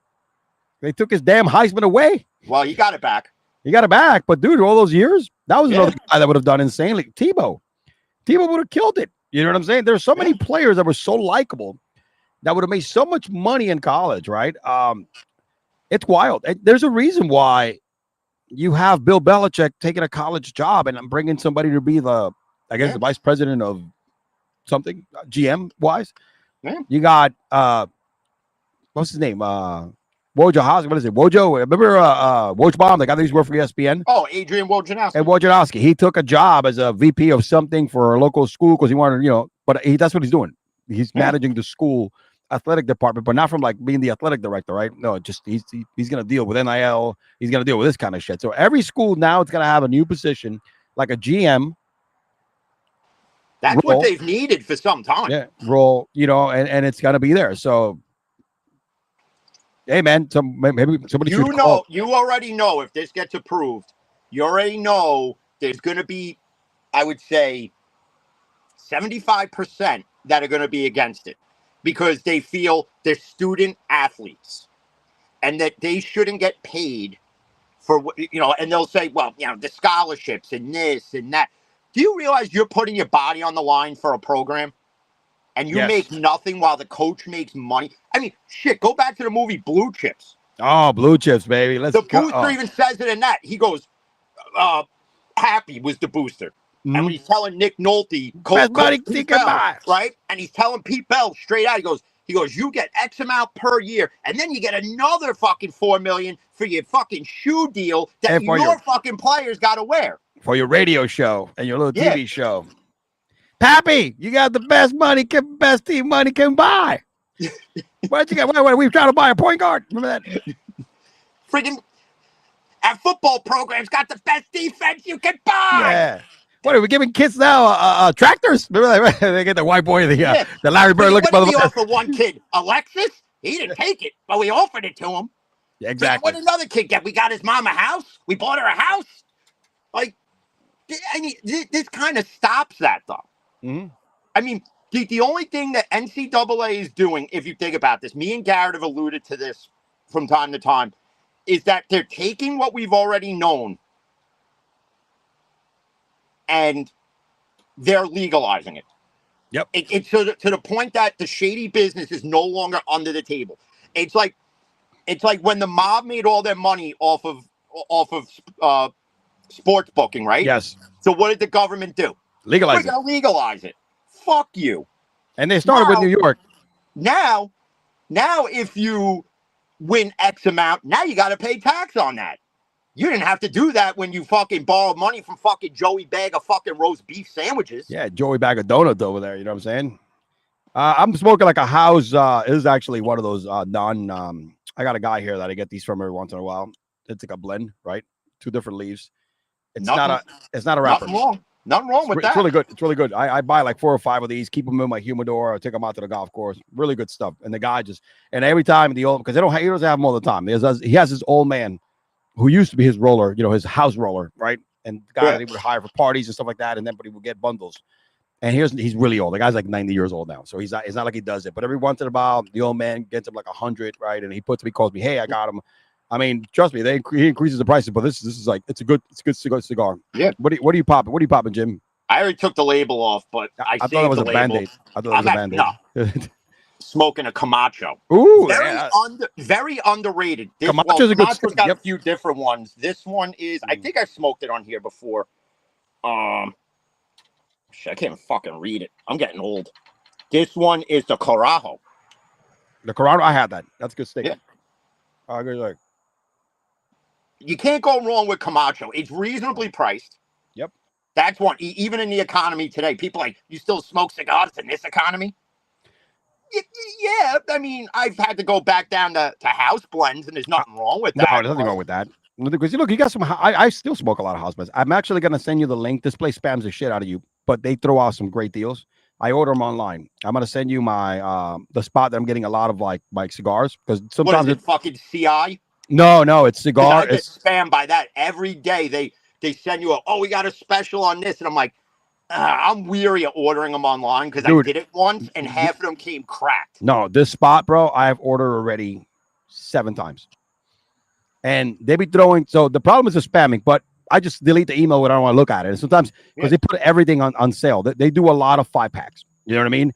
They took his damn Heisman away. Well, he got it back. He got it back. But, dude, all those years, that was another guy that would have done insanely. Tebow would have killed it. You know what I'm saying? There's so many players that were so likable that would have made so much money in college, right? It's wild. There's a reason why you have Bill Belichick taking a college job and bringing somebody to be the vice president of something, GM wise. Yeah. You got what's his name? Wojciechowski. What is it? Wojo? Remember Wojbaum, the guy that used to work for ESPN? Oh, Adrian Wojnarowski. And Wojnarowski. He took a job as a VP of something for a local school because he wanted, but that's what he's doing. He's managing the school athletic department, but not from like being the athletic director, right? No, just he's going to deal with NIL. He's going to deal with this kind of shit. So every school now it's going to have a new position, like a GM. That's role. What they've needed for some time. Yeah, role, and it's going to be there. So, hey, man, maybe somebody you already know if this gets approved, you already know there's going to be, I would say, 75% that are going to be against it. Because they feel they're student athletes and that they shouldn't get paid for, and they'll say, well, the scholarships and this and that. Do you realize you're putting your body on the line for a program and you make nothing while the coach makes money? I mean, shit, go back to the movie Blue Chips. Oh, Blue Chips, baby. The booster even says it in that. He goes, Happy was the booster. Mm-hmm. And when he's telling Nick Nolte, Pete Bell, right? And he's telling Pete Bell straight out, he goes, you get X amount per year, and then you get another fucking $4 million for your fucking shoe deal that your fucking players got to wear. For your radio show and your little TV show. Pappy, you got the best team money can buy. What you got? What, we trying to buy a point guard? Remember that? Friggin' our football program's got the best defense you can buy. Yeah. What are we giving kids now? Tractors? Remember that? They get the white boy, the Larry Bird looking motherfucker. We offered one kid Alexis. He didn't take it, but we offered it to him. Yeah, exactly. What did another kid get? We got his mom a house. We bought her a house. Like, I mean, this kind of stops that, though. Mm-hmm. I mean, the only thing that NCAA is doing, if you think about this, me and Garrett have alluded to this from time to time, is that they're taking what we've already known and they're legalizing it. Yep. It's to the point that the shady business is no longer under the table. It's like when the mob made all their money off of sports booking, right? Yes. So what did the government do? Legalize We're going to legalize it. Fuck you. And they started with New York. Now, if you win X amount, now you got to pay tax on that. You didn't have to do that when you fucking borrowed money from fucking Joey Bag of fucking roast beef sandwiches. Yeah, Joey Bag of donuts over there. You know what I'm saying? I'm smoking like a house. It is actually one of those I got a guy here that I get these from every once in a while. It's like a blend, right? 2 different leaves. It's not a wrapper. Nothing wrong with that. It's really good. It's really good. I buy like 4 or 5 of these, keep them in my humidor, or take them out to the golf course. Really good stuff. And the guy and every time because he doesn't have them all the time. He has his old man who used to be his roller, his house roller, right? And the guy that he would hire for parties and stuff like that, but he would get bundles. And he's really old. The guy's like 90 years old now, so it's not like he does it. But every once in a while, the old man gets him like 100, right? And he calls me, hey, I got him. I mean, trust me, he increases the prices, but this is like it's a good cigar. Yeah. What are you popping? What are you popping, Jim? I already took the label off, but I thought it was a Band-Aid. I thought it was a Band-Aid. No. Smoking a Camacho. Ooh, very underrated. Camacho's a good Camacho's got a few different ones. This one is, I think I smoked it on here before. Shit, I can't even fucking read it. I'm getting old. This one is the Carajo. The Carajo, I had that. That's a good steak. Yeah. Good. You can't go wrong with Camacho. It's reasonably priced. Yep. That's one. Even in the economy today, people you still smoke cigars in this economy? Yeah, I mean, I've had to go back down to house blends, and there's nothing wrong with that. No, there's nothing wrong with that. Because look, you got some. I still smoke a lot of house blends. I'm actually gonna send you the link. This place spams the shit out of you, but they throw out some great deals. I order them online. I'm gonna send you my the spot that I'm getting a lot of like cigars because What sometimes is it, fucking CI? no, it's 'Cause cigar. I get It's spammed by that every day. They send you we got a special on this, and I'm like, I'm weary of ordering them online because I Dude, did it once, and half of them came cracked. no, this spot, bro. I have ordered already 7 times, and they be throwing. So the problem is the spamming, but I just delete the email when I don't want to look at it. And sometimes because they put everything on sale, they do a lot of 5-packs. You know what I mean?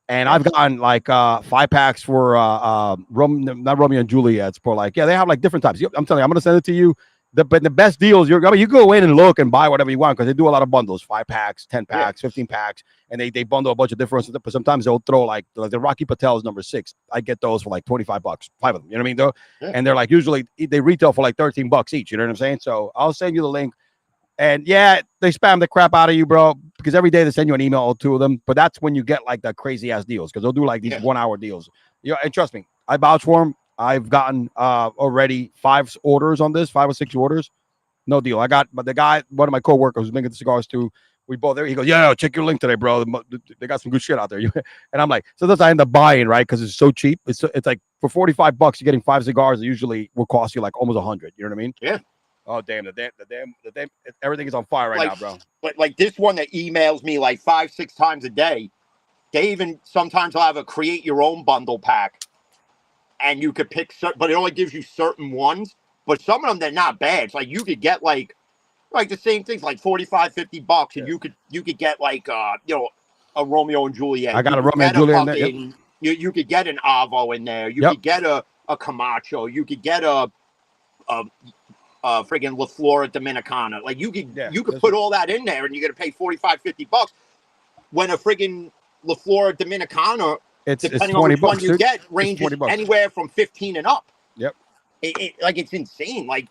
And I've gotten like 5-packs for not Romeo and Juliet's for like, they have like different types. I'm telling you, I'm gonna send it to you. But the best deals, you go in and look and buy whatever you want because they do a lot of bundles, 5-packs, 10-packs, 15-packs, and they bundle a bunch of different. But sometimes they'll throw like the Rocky Patel's number 6. I get those for like $25, 5 of them. You know what I mean? Though, and they're like usually they retail for like $13 each. You know what I'm saying? So I'll send you the link. And yeah, they spam the crap out of you, bro, because every day they send you an email or 2 of them. But that's when you get like the crazy ass deals because they'll do like these 1-hour deals. And trust me, I vouch for them. I've gotten already 5 orders on this, 5 or 6 orders. No deal. But the guy, one of my coworkers who's making the cigars too, we both there. He goes, yeah, check your link today, bro. They got some good shit out there. And I'm like, so that's I end up buying, right? Because it's so cheap. It's like for $45, you're getting 5 cigars that usually will cost you like almost 100. You know what I mean? Yeah. Oh damn! The damn! Everything is on fire right now, bro. But like this one that emails me like 5-6 times a day. They even sometimes will have a create your own bundle pack, and you could pick but it only gives you certain ones. But some of them they're not bad. It's like you could get like the same things like $45-$50, and you could get like a Romeo and Juliet. I got a Romeo and Juliet in there. You could get an Avo in there. You could get a Camacho. You could get a friggin' La Flora Dominicana. Like you could put all that in there, and you're gonna pay $45-$50. When a friggin' La Flora Dominicana, depending on which one you get, ranges anywhere from 15 and up. Yep. It's insane. Like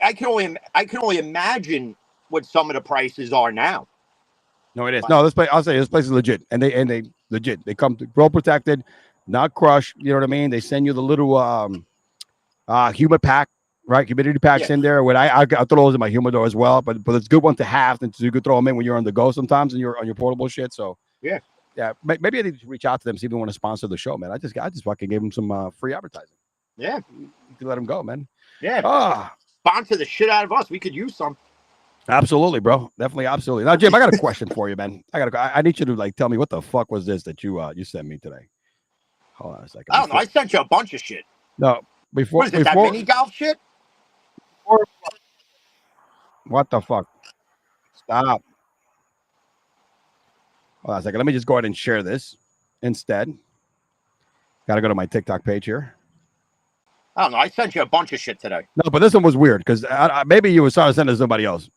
I can only imagine what some of the prices are now. No, it is. No, this place, I'll say this place is legit, and they legit. They come to grow protected, not crushed. You know what I mean? They send you the little humid pack. Right, humidity packs in there. When I throw those in my humidor as well, but it's a good one to have, and so you could throw them in when you're on the go sometimes, and you're on your portable shit. So yeah. Maybe I need to reach out to them, see if they want to sponsor the show, man. I just fucking gave them some free advertising. Yeah, you can let them go, man. Yeah, sponsor the shit out of us. We could use some. Absolutely, bro. Definitely, absolutely. Now, Jim, I got a question for you, man. I need you to like tell me what the fuck was this that you sent me today. Hold on a second. I don't know. I sent you a bunch of shit. No, before what is it? That mini golf shit. What the fuck? Stop. Hold on a second. Let me just go ahead and share this instead. Got to go to my TikTok page here. I don't know. I sent you a bunch of shit today. No, but this one was weird because maybe you were trying to send it to somebody else.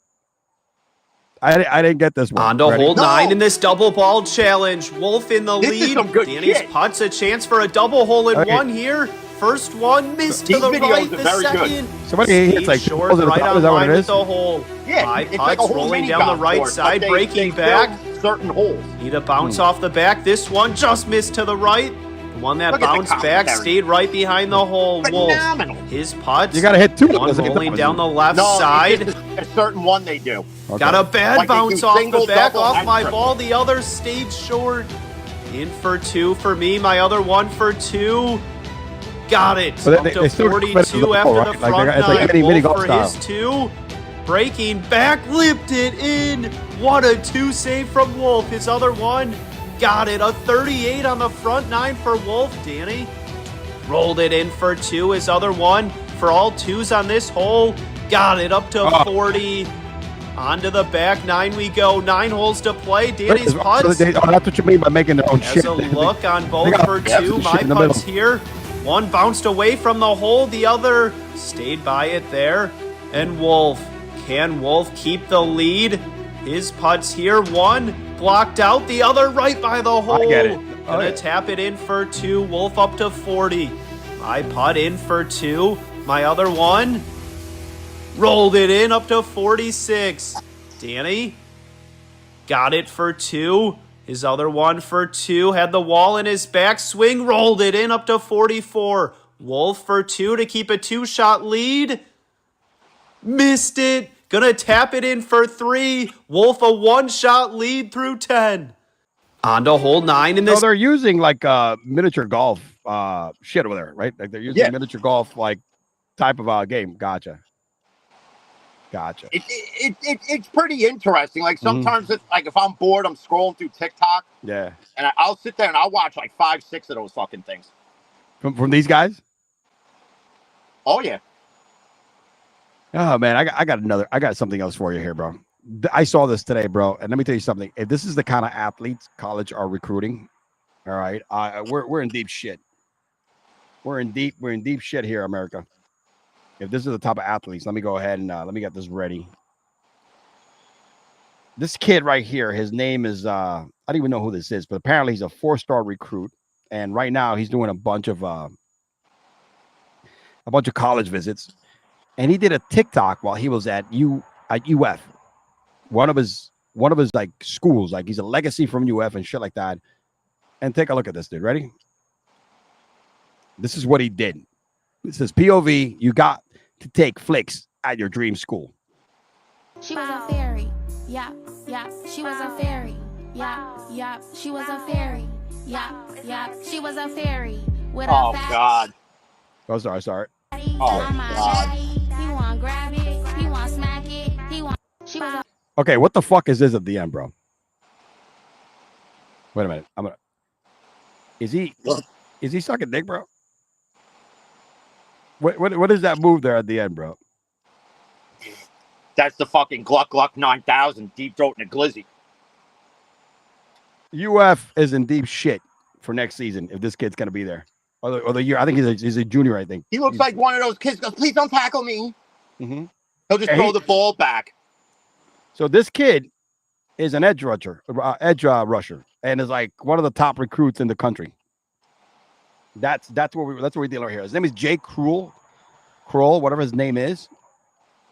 I didn't get this one. On to hole 9 in this double ball challenge. Wolf in the lead. Danny's putts a chance for a double hole in one here. First one missed to the right. The second, somebody hits like short, right on line with the hole. Yeah, 5 putts rolling down the right side, breaking back. Certain holes Need a bounce off the back. This one just missed to the right. The one that bounced back stayed right behind the hole. Phenomenal. Wolf, his putts. You gotta hit 2. One rolling down the left side. A certain one they do. Okay. Got a bad bounce off the back off my ball. The other stayed short. In for 2 for me. My other one for 2. Got it. Up to 42 after the front 9. Wolf for his 2. Breaking back, lipped it in. What a 2 save from Wolf. His other one, got it. A 38 on the front 9 for Wolf. Danny rolled it in for 2. His other one for all 2s on this hole. Got it up to 40. Onto the back 9 we go. 9 holes to play. Danny's putts. That's what you mean by making their own shit. As a look on both for 2. My putts here. One bounced away from the hole. The other stayed by it there. And Wolf. Can Wolf keep the lead? His putts here. One blocked out. The other right by the hole. I get it. Gonna tap it in for 2. Wolf up to 40. My putt in for 2. My other one rolled it in up to 46. Danny got it for 2. His other 1 for 2, had the wall in his back swing, rolled it in up to 44. Wolf for 2 to keep a 2-shot lead. Missed it. Gonna tap it in for 3. Wolf a 1-shot lead through 10. On to hole 9 in this. So they're using like miniature golf shit over there, right? Like they're using miniature golf like type of game. Gotcha. It's pretty interesting. Like sometimes it's like if I'm bored, I'm scrolling through TikTok. Yeah. And I'll sit there and I'll watch like 5, 6 of those fucking things. From these guys? Oh yeah. Oh man, I got something else for you here, bro. I saw this today, bro. And let me tell you something. If this is the kind of athletes college are recruiting, all right, we're in deep shit. We're in deep shit here, America. If this is the type of athletes, let me go ahead and let me get this ready. This kid right here, his name is I don't even know who this is, but apparently he's a 4-star recruit, and right now he's doing a bunch of college visits, and he did a TikTok while he was at UF, one of his like schools, like he's a legacy from UF and shit like that. And take a look at this, dude. Ready? This is what he did. It says POV, you got to take flicks at your dream school. She was a fairy. Yeah, yeah. She was a fairy. Yeah, yeah. She was a fairy. Yeah, yeah. She was a fairy. With Oh, a fat God. Oh, sorry. Oh, God. He want grab it. He want smack it. He want. She was a. Okay, what the fuck is this at the end, bro? Wait a minute. Is he sucking dick, bro? What is that move there at the end, bro? That's the fucking Gluck 9000 deep throat and a glizzy. UF is in deep shit for next season if this kid's gonna be there. Or the year. I think he's a junior, I think. He looks like one of those kids goes, please don't tackle me. Mm-hmm. He'll just throw the ball back. So this kid is an edge rusher, and is like one of the top recruits in the country. That's what we're dealing with here. His name is Jake Kreul, whatever his name is.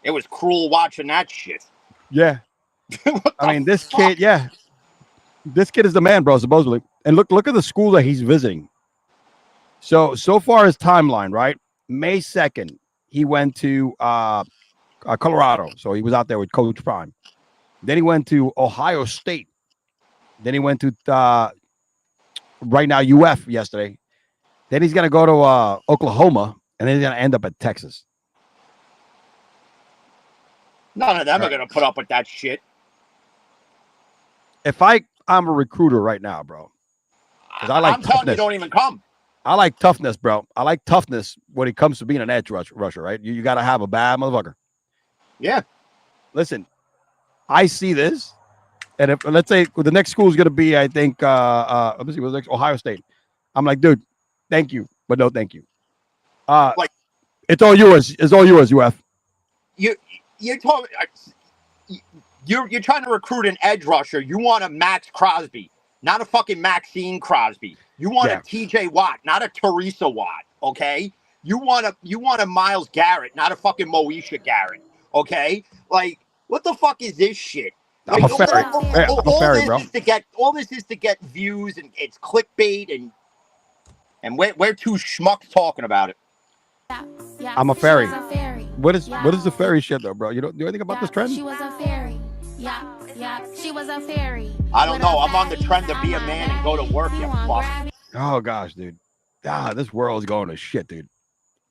It was cruel watching that shit. Yeah. I mean, this kid is the man, bro, supposedly. And look at the school that he's visiting. So far his timeline, right? May 2nd, he went to Colorado. So he was out there with Coach Prime. Then he went to Ohio State. Then he went to right now UF yesterday. Then he's gonna go to Oklahoma, and then he's gonna end up at Texas. None of them are gonna put up with that shit. If I'm a recruiter right now, bro, because I like I'm telling you, don't even come. I like toughness, bro. I like toughness when it comes to being an edge rusher, right? You got to have a bad motherfucker. Yeah. Listen, I see this, and if let's say the next school is gonna be, I think, let me see, what's next? Ohio State. I'm like, dude, thank you, but no, thank you. Like, it's all yours. It's all yours, UF. You're trying to recruit an edge rusher. You want a Max Crosby, not a fucking Maxine Crosby. You want a TJ Watt, not a Teresa Watt. Okay. You want a Myles Garrett, not a fucking Moesha Garrett. Okay. Like, what the fuck is this shit? I'm like, a fairy. I'm a fairy, bro. All this is to get views, and it's clickbait, and we're two schmucks talking about it. Yeah, I'm a fairy. Fairy. What is the fairy shit though, bro? You know anything about this trend? She was a fairy. Yeah, she was a fairy. I don't know. I'm on the trend to be a man and go to work. You fuck. Oh gosh, dude. This world is going to shit, dude.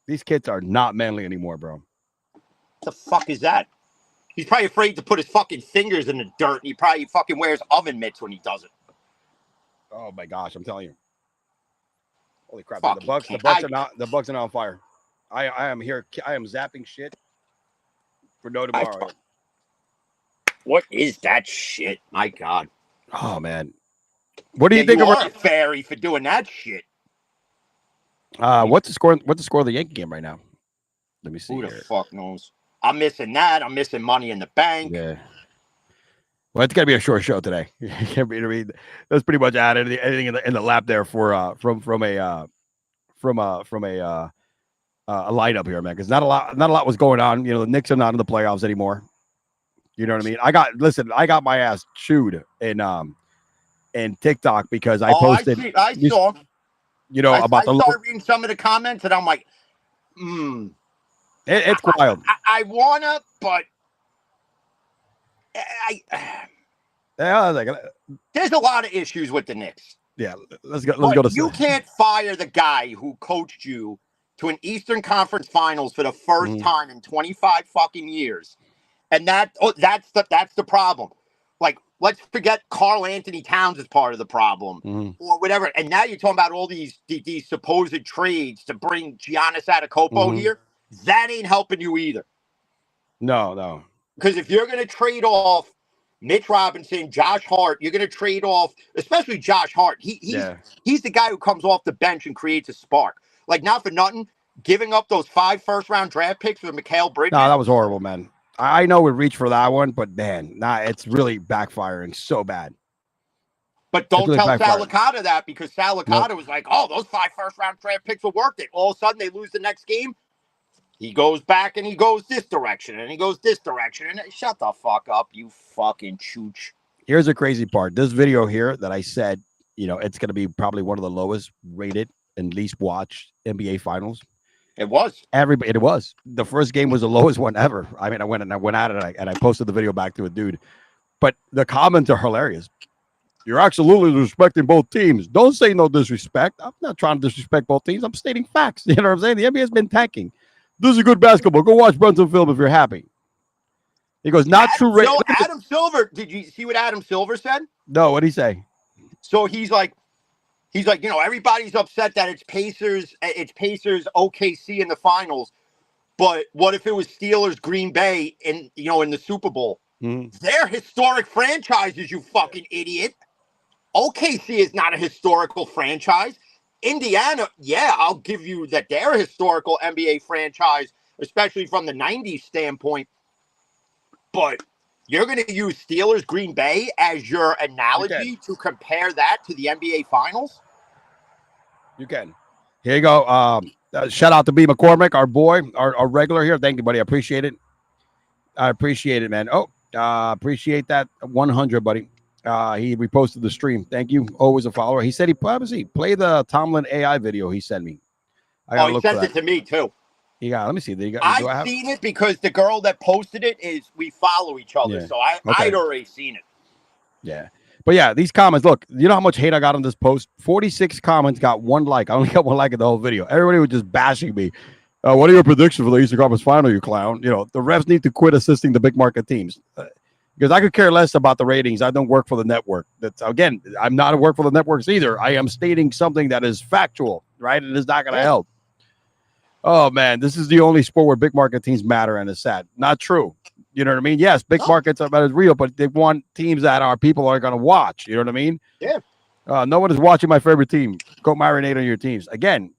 These kids are not manly anymore, bro. What the fuck is that? He's probably afraid to put his fucking fingers in the dirt. And he probably fucking wears oven mitts when he does it. Oh my gosh, I'm telling you. Holy crap! Fuck, The bugs are not on fire. I am here. I am zapping shit for no tomorrow. What is that shit? My God. Oh man. What do you think of a fairy for doing that shit? What's the score? What's the score of the Yankee game right now? Let me see. Who the fuck knows? I'm missing that. I'm missing Money in the Bank. Yeah. Well, it's gotta be a short show today. That's pretty much added anything in the lap there for from a lineup here, man. Because not a lot was going on. You know, the Knicks are not in the playoffs anymore. You know what I mean? I got my ass chewed in in TikTok because I posted. I saw. You know, about I started reading some of the comments, and I'm like, it's wild. I wanna, but there's a lot of issues with the Knicks. Yeah, let's go to. You can't fire the guy who coached you to an Eastern Conference Finals for the first time in 25 fucking years, and that's the problem. Like, let's forget Karl Anthony Towns is part of the problem, or whatever. And now you're talking about all these supposed trades to bring Giannis Antetokounmpo here. That ain't helping you either. No. Because if you're going to trade off Mitch Robinson, Josh Hart, you're going to trade off, especially Josh Hart. He's the guy who comes off the bench and creates a spark. Like, not for nothing, giving up those 5 first-round draft picks for Mikal Bridges. No, that was horrible, man. I know we reached for that one, but man, it's really backfiring so bad. But don't tell Salicata that, because Salicata was like, oh, those 5 first-round draft picks were worth it. All of a sudden, they lose the next game. He goes back and he goes this direction and he goes this direction. And shut the fuck up, you fucking chooch. Here's the crazy part. This video here that I said, you know, it's going to be probably one of the lowest rated and least watched NBA finals. It was. It was. The first game was the lowest one ever. I mean, I went at it and I posted the video back to a dude. But the comments are hilarious. You're absolutely respecting both teams. Don't say no disrespect. I'm not trying to disrespect both teams. I'm stating facts. You know what I'm saying? The NBA has been tanking. This is good basketball. Go watch Brunson film if you're happy. He goes, not true. Adam Silver, did you see what Adam Silver said? No, what'd he say? So he's like, you know, everybody's upset that it's Pacers OKC in the finals. But what if it was Steelers Green Bay in the Super Bowl? They're historic franchises, you fucking idiot. OKC is not a historical franchise. Indiana, yeah, I'll give you that they're a historical NBA franchise, especially from the 90s standpoint. But you're going to use Steelers Green Bay as your analogy to compare that to the NBA Finals? You can. Here you go. Shout out to B. McCormick, our boy, our regular here. Thank you, buddy. I appreciate it. I appreciate it, man. Appreciate that 100, buddy. He reposted the stream. Thank you. Always a follower. He said play the Tomlin AI video he sent me. He sent it to me too. Let me see. I've seen it because the girl that posted it we follow each other. Yeah. So I'd already seen it. Yeah. But yeah, these comments, look, you know how much hate I got on this post? 46 comments, got 1 like. I only got 1 like in the whole video. Everybody was just bashing me. What are your predictions for the Eastern Conference Final, you clown? You know, the refs need to quit assisting the big market teams. Because I could care less about the ratings. I don't work for the network. Again, I'm not a work for the networks either. I am stating something that is factual, right? It is not going to help. Oh, man, this is the only sport where big market teams matter, and it's sad. Not true. You know what I mean? Yes, big markets are real, but they want teams that people are going to watch. You know what I mean? Yeah. No one is watching my favorite team. Go marinate on your teams. Again,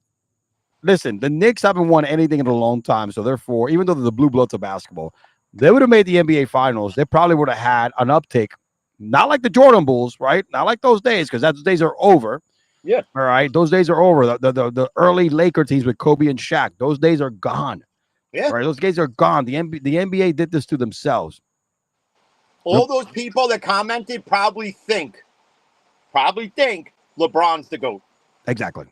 listen, the Knicks haven't won anything in a long time, so therefore, even though they're the blue bloods of basketball, they would have made the NBA Finals. They probably would have had an uptick, not like the Jordan Bulls, right? Not like those days, because those days are over. Yeah. All right. Those days are over. The early Laker teams with Kobe and Shaq, those days are gone. Yeah. Right. Those days are gone. The NBA did this to themselves. All those people that commented probably think LeBron's the GOAT. Exactly.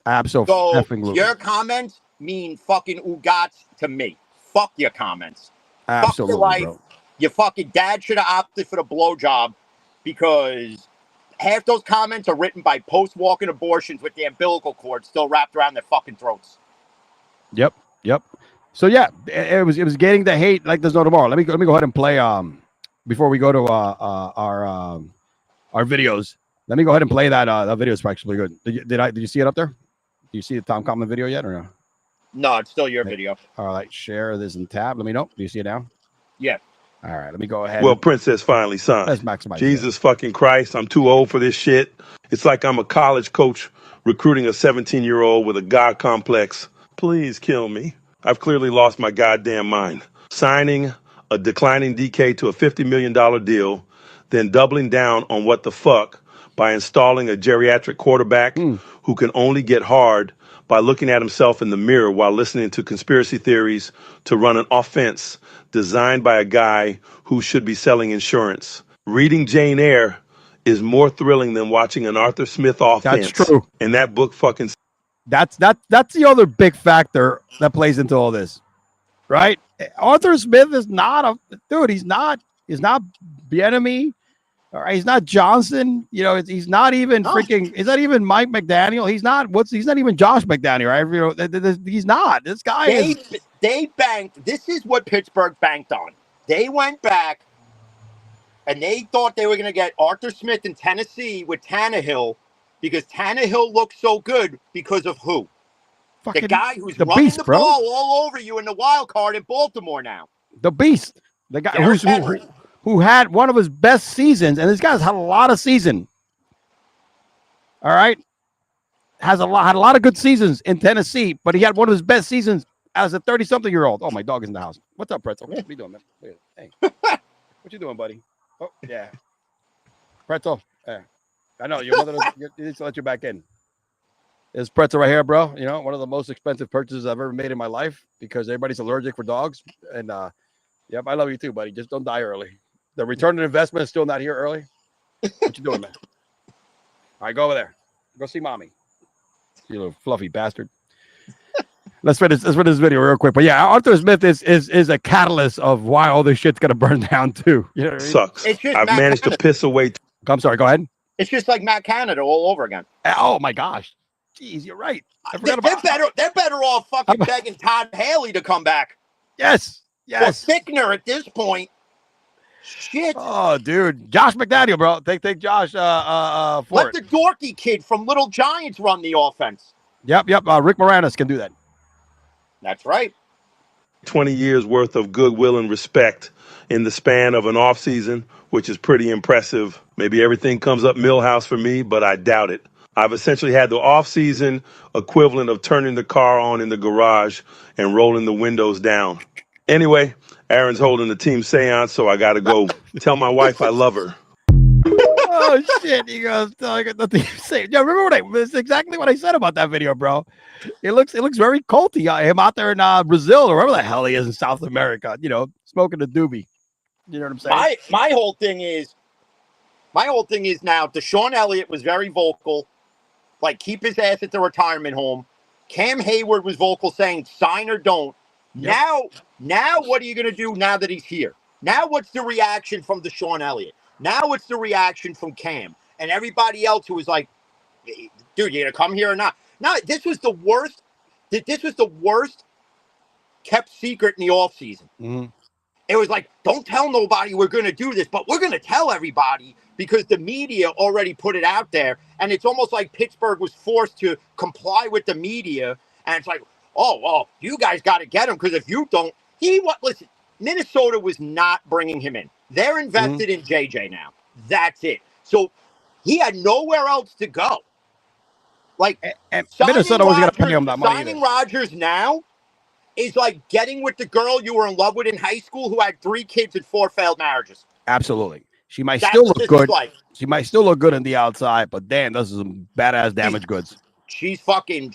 Absolutely. So your comments mean fucking ugats to me. Fuck your comments. Absolutely, fuck your life. bro. Your fucking dad should have opted for the blowjob, because half those comments are written by post-walking abortions with the umbilical cord still wrapped around their fucking throats. Yep. So yeah, it was getting the hate like there's no tomorrow. Let me go ahead and play before we go to our videos. Let me go ahead and play that video. It's actually good. Did you see it up there? Do you see the Tom Coleman video yet or no? No, it's still your video. All right, share this and tab. Let me know. Do you see it now? Yeah. All right, let me go ahead. Well, Princess finally signed. Let's maximize. Jesus fucking Christ, I'm too old for this shit. It's like I'm a college coach recruiting a 17-year-old with a God complex. Please kill me. I've clearly lost my goddamn mind. Signing a declining DK to a $50 million deal, then doubling down on what the fuck by installing a geriatric quarterback who can only get hard by looking at himself in the mirror while listening to conspiracy theories to run an offense designed by a guy who should be selling insurance. Reading Jane Eyre is more thrilling than watching an Arthur Smith offense. That's true. And that book fucking. That's the other big factor that plays into all this, right? Arthur Smith is not a dude. He's not Bieniemy. All right, he's not Johnson. You know, he's not even freaking. He's not even Mike McDaniel. He's not even Josh McDaniel. Right? You know, he's not. This guy they banked. This is what Pittsburgh banked on. They went back and they thought they were going to get Arthur Smith in Tennessee with Tannehill because Tannehill looks so good because of who? fucking the guy who's the running beast, the bro. ball all over you in the wild card in Baltimore now. The beast. The guy Derrick Henry. who had one of his best seasons, and this guy's had a lot of season. All right. Had a lot of good seasons in Tennessee, but he had one of his best seasons as a 30-something-year-old. Oh, my dog is in the house. What's up, Pretzel? What you doing, man? Hey. What you doing, buddy? Oh, yeah. Pretzel. Yeah. I know your mother needs to let you back in. This Pretzel right here, bro. You know, one of the most expensive purchases I've ever made in my life because everybody's allergic for dogs. And yep, I love you too, buddy. Just don't die early. The return on investment is still not here early. What you doing, man? All right, go over there. Go see mommy. You little fluffy bastard. Let's finish this video real quick. But yeah, Arthur Smith is a catalyst of why all this shit's gonna burn down too. You know what I mean? Sucks. I've managed to piss away. I'm sorry. Go ahead. It's just like Matt Canada all over again. Oh my gosh. Jeez, you're right. They're better off fucking begging Todd Haley to come back. Yes. Or Fickner at this point. Shit. Oh, dude. Josh McDaniel, bro. Take Josh for Let it. the dorky kid from Little Giants run the offense. Yep. Rick Moranis can do that. That's right. 20 years worth of goodwill and respect in the span of an offseason, which is pretty impressive. Maybe everything comes up Millhouse for me, but I doubt it. I've essentially had the offseason equivalent of turning the car on in the garage and rolling the windows down. Anyway, Aaron's holding the team seance, so I got to go tell my wife I love her. Oh, shit. He goes, I got nothing to say. Yeah, remember it's exactly what I said about that video, bro. It looks very culty. Him out there in Brazil or wherever the hell he is in South America, you know, smoking a doobie. You know what I'm saying? My whole thing is now Deshaun Elliott was very vocal, like keep his ass at the retirement home. Cam Hayward was vocal saying sign or don't. Yep. Now what are you going to do now that he's here? Now what's the reaction from Deshaun Elliott? Now what's the reaction from Cam and everybody else who was like, dude, you going to come here or not? No, this was the worst. This was the worst kept secret in the offseason. Mm-hmm. It was like, don't tell nobody we're going to do this, but we're going to tell everybody because the media already put it out there. And it's almost like Pittsburgh was forced to comply with the media. And it's like, oh, well, you guys got to get him because if you don't, listen, Minnesota was not bringing him in. They're invested in JJ now. That's it. So he had nowhere else to go. Like, and Minnesota wasn't going to pay him that money. Signing Rodgers now is like getting with the girl you were in love with in high school who had 3 kids and 4 failed marriages. Absolutely. She might still look good. Like. She might still look good on the outside, but damn, this is some badass damaged goods. She's fucking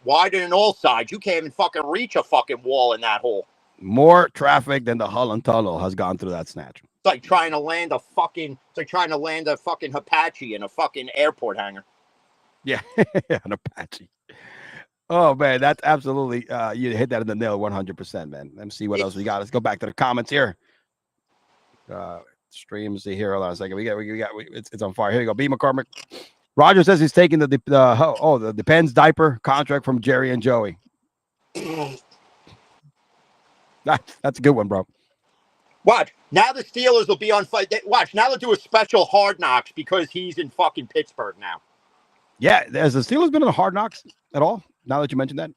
wider than all sides. You can't even fucking reach a fucking wall in that hole. More traffic than the Holland Tunnel has gone through that snatch. It's like trying to land a fucking Apache in a fucking airport hangar. Yeah, an Apache. Oh man, that's absolutely you hit that in the nail 100%, man. Let me see what else we got. Let's go back to the comments here. Streams here. Hold on a second. We got it's on fire. Here we go. B. McCormick. Rodgers says he's taking the Depends diaper contract from Jerry and Joey. That's a good one, bro. Watch. Now the Steelers will be on fight. Watch. Now they'll do a special Hard Knocks because he's in fucking Pittsburgh now. Yeah. Has the Steelers been in a Hard Knocks at all? Now that you mentioned that?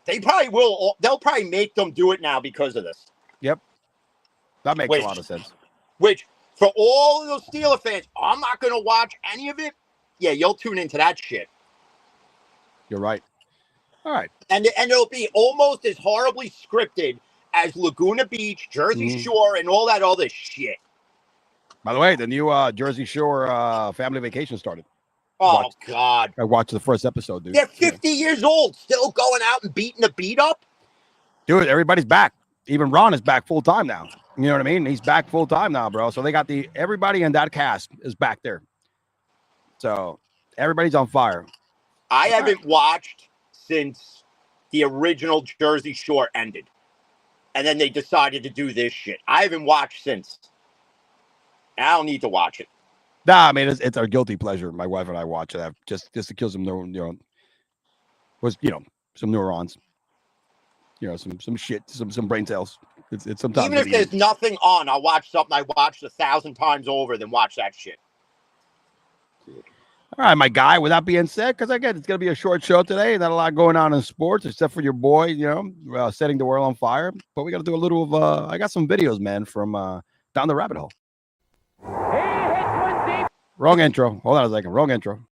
They probably will. They'll probably make them do it now because of this. Yep. That makes a lot of sense. Which, for all of those Steeler fans, I'm not going to watch any of it. Yeah, you'll tune into that shit. You're right. All right. And it'll be almost as horribly scripted as Laguna Beach, Jersey Shore, and all that other shit. By the way, the new Jersey Shore family vacation started. Oh, God. I watched the first episode, dude. They're 50 years old, still going out and beating the beat up? Dude, everybody's back. even Ron is back full time now. You know what I mean? He's back full time now, bro. So they got everybody in that cast is back there. So everybody's on fire. I haven't watched since the original Jersey Shore ended. And then they decided to do this shit. I haven't watched since. I don't need to watch it. Nah, I mean, it's our guilty pleasure. My wife and I watch it just to kill some some neurons. Some shit, some brain cells. It's sometimes even if there's nothing on, I'll watch something I watched 1,000 times over than watch that shit. All right, my guy. With that being said, because again, it's gonna be a short show today. Not a lot going on in sports, except for your boy, setting the world on fire. But we got to do a little of. I got some videos, man, from down the rabbit hole. Wrong intro. Hold on a second. Wrong intro.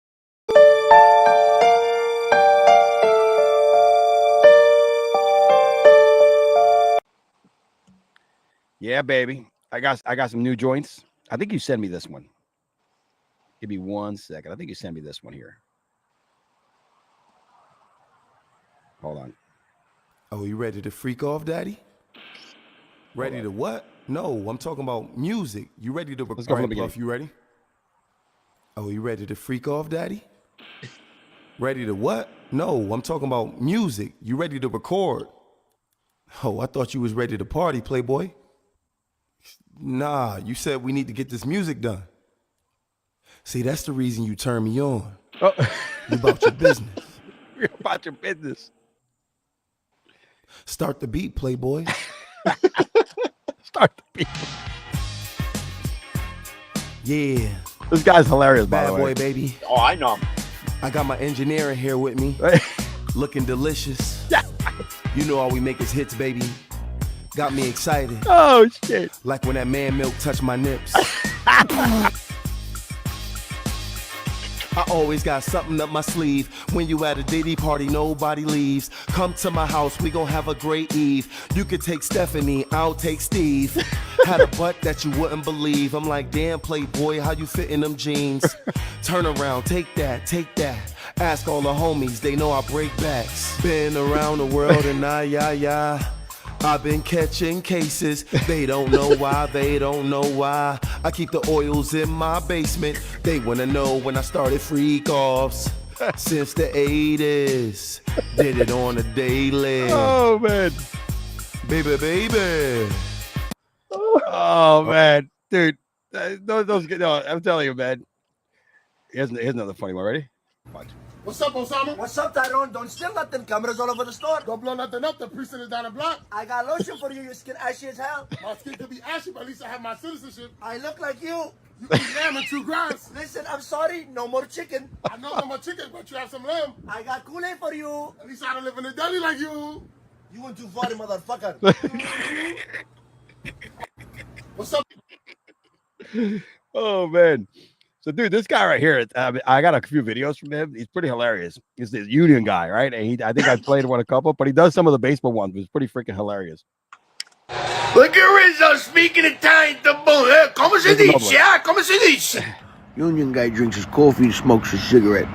Yeah, baby. I got some new joints. I think you sent me this one. Give me 1 second. I think you sent me this one here. Hold on. Oh, you ready to freak off, Daddy? Ready to what? No, I'm talking about music. You ready to? Let's go from the beginning. Puff, you ready? Oh, you ready to freak off, Daddy? Ready to what? No, I'm talking about music. You ready to record? Oh, I thought you was ready to party, Playboy. Nah, you said we need to get this music done. See, that's the reason you turn me on. Oh. You about your business. You're about your business. Start the beat, Playboy. Start the beat. Yeah. This guy's hilarious, by the way. Bad boy, baby. Oh, I know. I got my engineer in here with me. Looking delicious. Yeah. You know how we make his hits, baby. Got me excited. Oh, shit. Like when that man milk touched my nips. I always got something up my sleeve. When you at a Diddy party, nobody leaves. Come to my house, we gon' have a great eve. You could take Stephanie, I'll take Steve. Had a butt that you wouldn't believe. I'm like, damn, Playboy, how you fit in them jeans? Turn around, take that, take that. Ask all the homies, they know I break backs. Been around the world and I've been catching cases. They don't know why, they don't know why. I keep the oils in my basement. They wanna know when I started freak offs. Since the 80s, did it on a daily. Oh, man. Baby. Oh, man. Dude, no, I'm telling you, man. Here's another funny one. Ready? Watch. What's up, Osama? What's up, Tyrone? Don't steal nothing. Cameras all over the store. Don't blow nothing up. The precinct is down the block. I got lotion for you. Your skin ashy as hell. My skin could be ashy, but at least I have my citizenship. I look like you. You eat lamb and 2 gras. Listen, I'm sorry. No more chicken. I know no more chicken, but you have some lamb. I got Kool-Aid for you. At least I don't live in a deli like you. You went too far, motherfucker. What's up? Oh, man. So, dude, this guy right here, I got a few videos from him. He's pretty hilarious. He's this union guy, right? And I think I played one a couple, but he does some of the baseball ones. It's pretty freaking hilarious. Look at Rizzo speaking Italian to bull. Como se dice? Como se dice? Union guy drinks his coffee and smokes a cigarette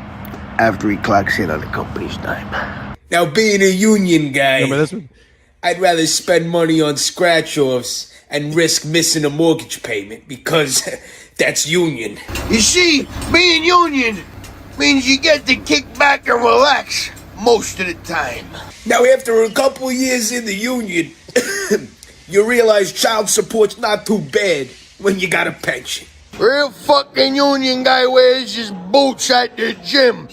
after he clocks in on the company's time. Now, being a union guy, Remember this one? I'd rather spend money on scratch-offs and risk missing a mortgage payment because that's union. You see, being union means you get to kick back and relax most of the time. Now, after a couple years in the union, you realize child support's not too bad when you got a pension. Real fucking union guy wears his boots at the gym.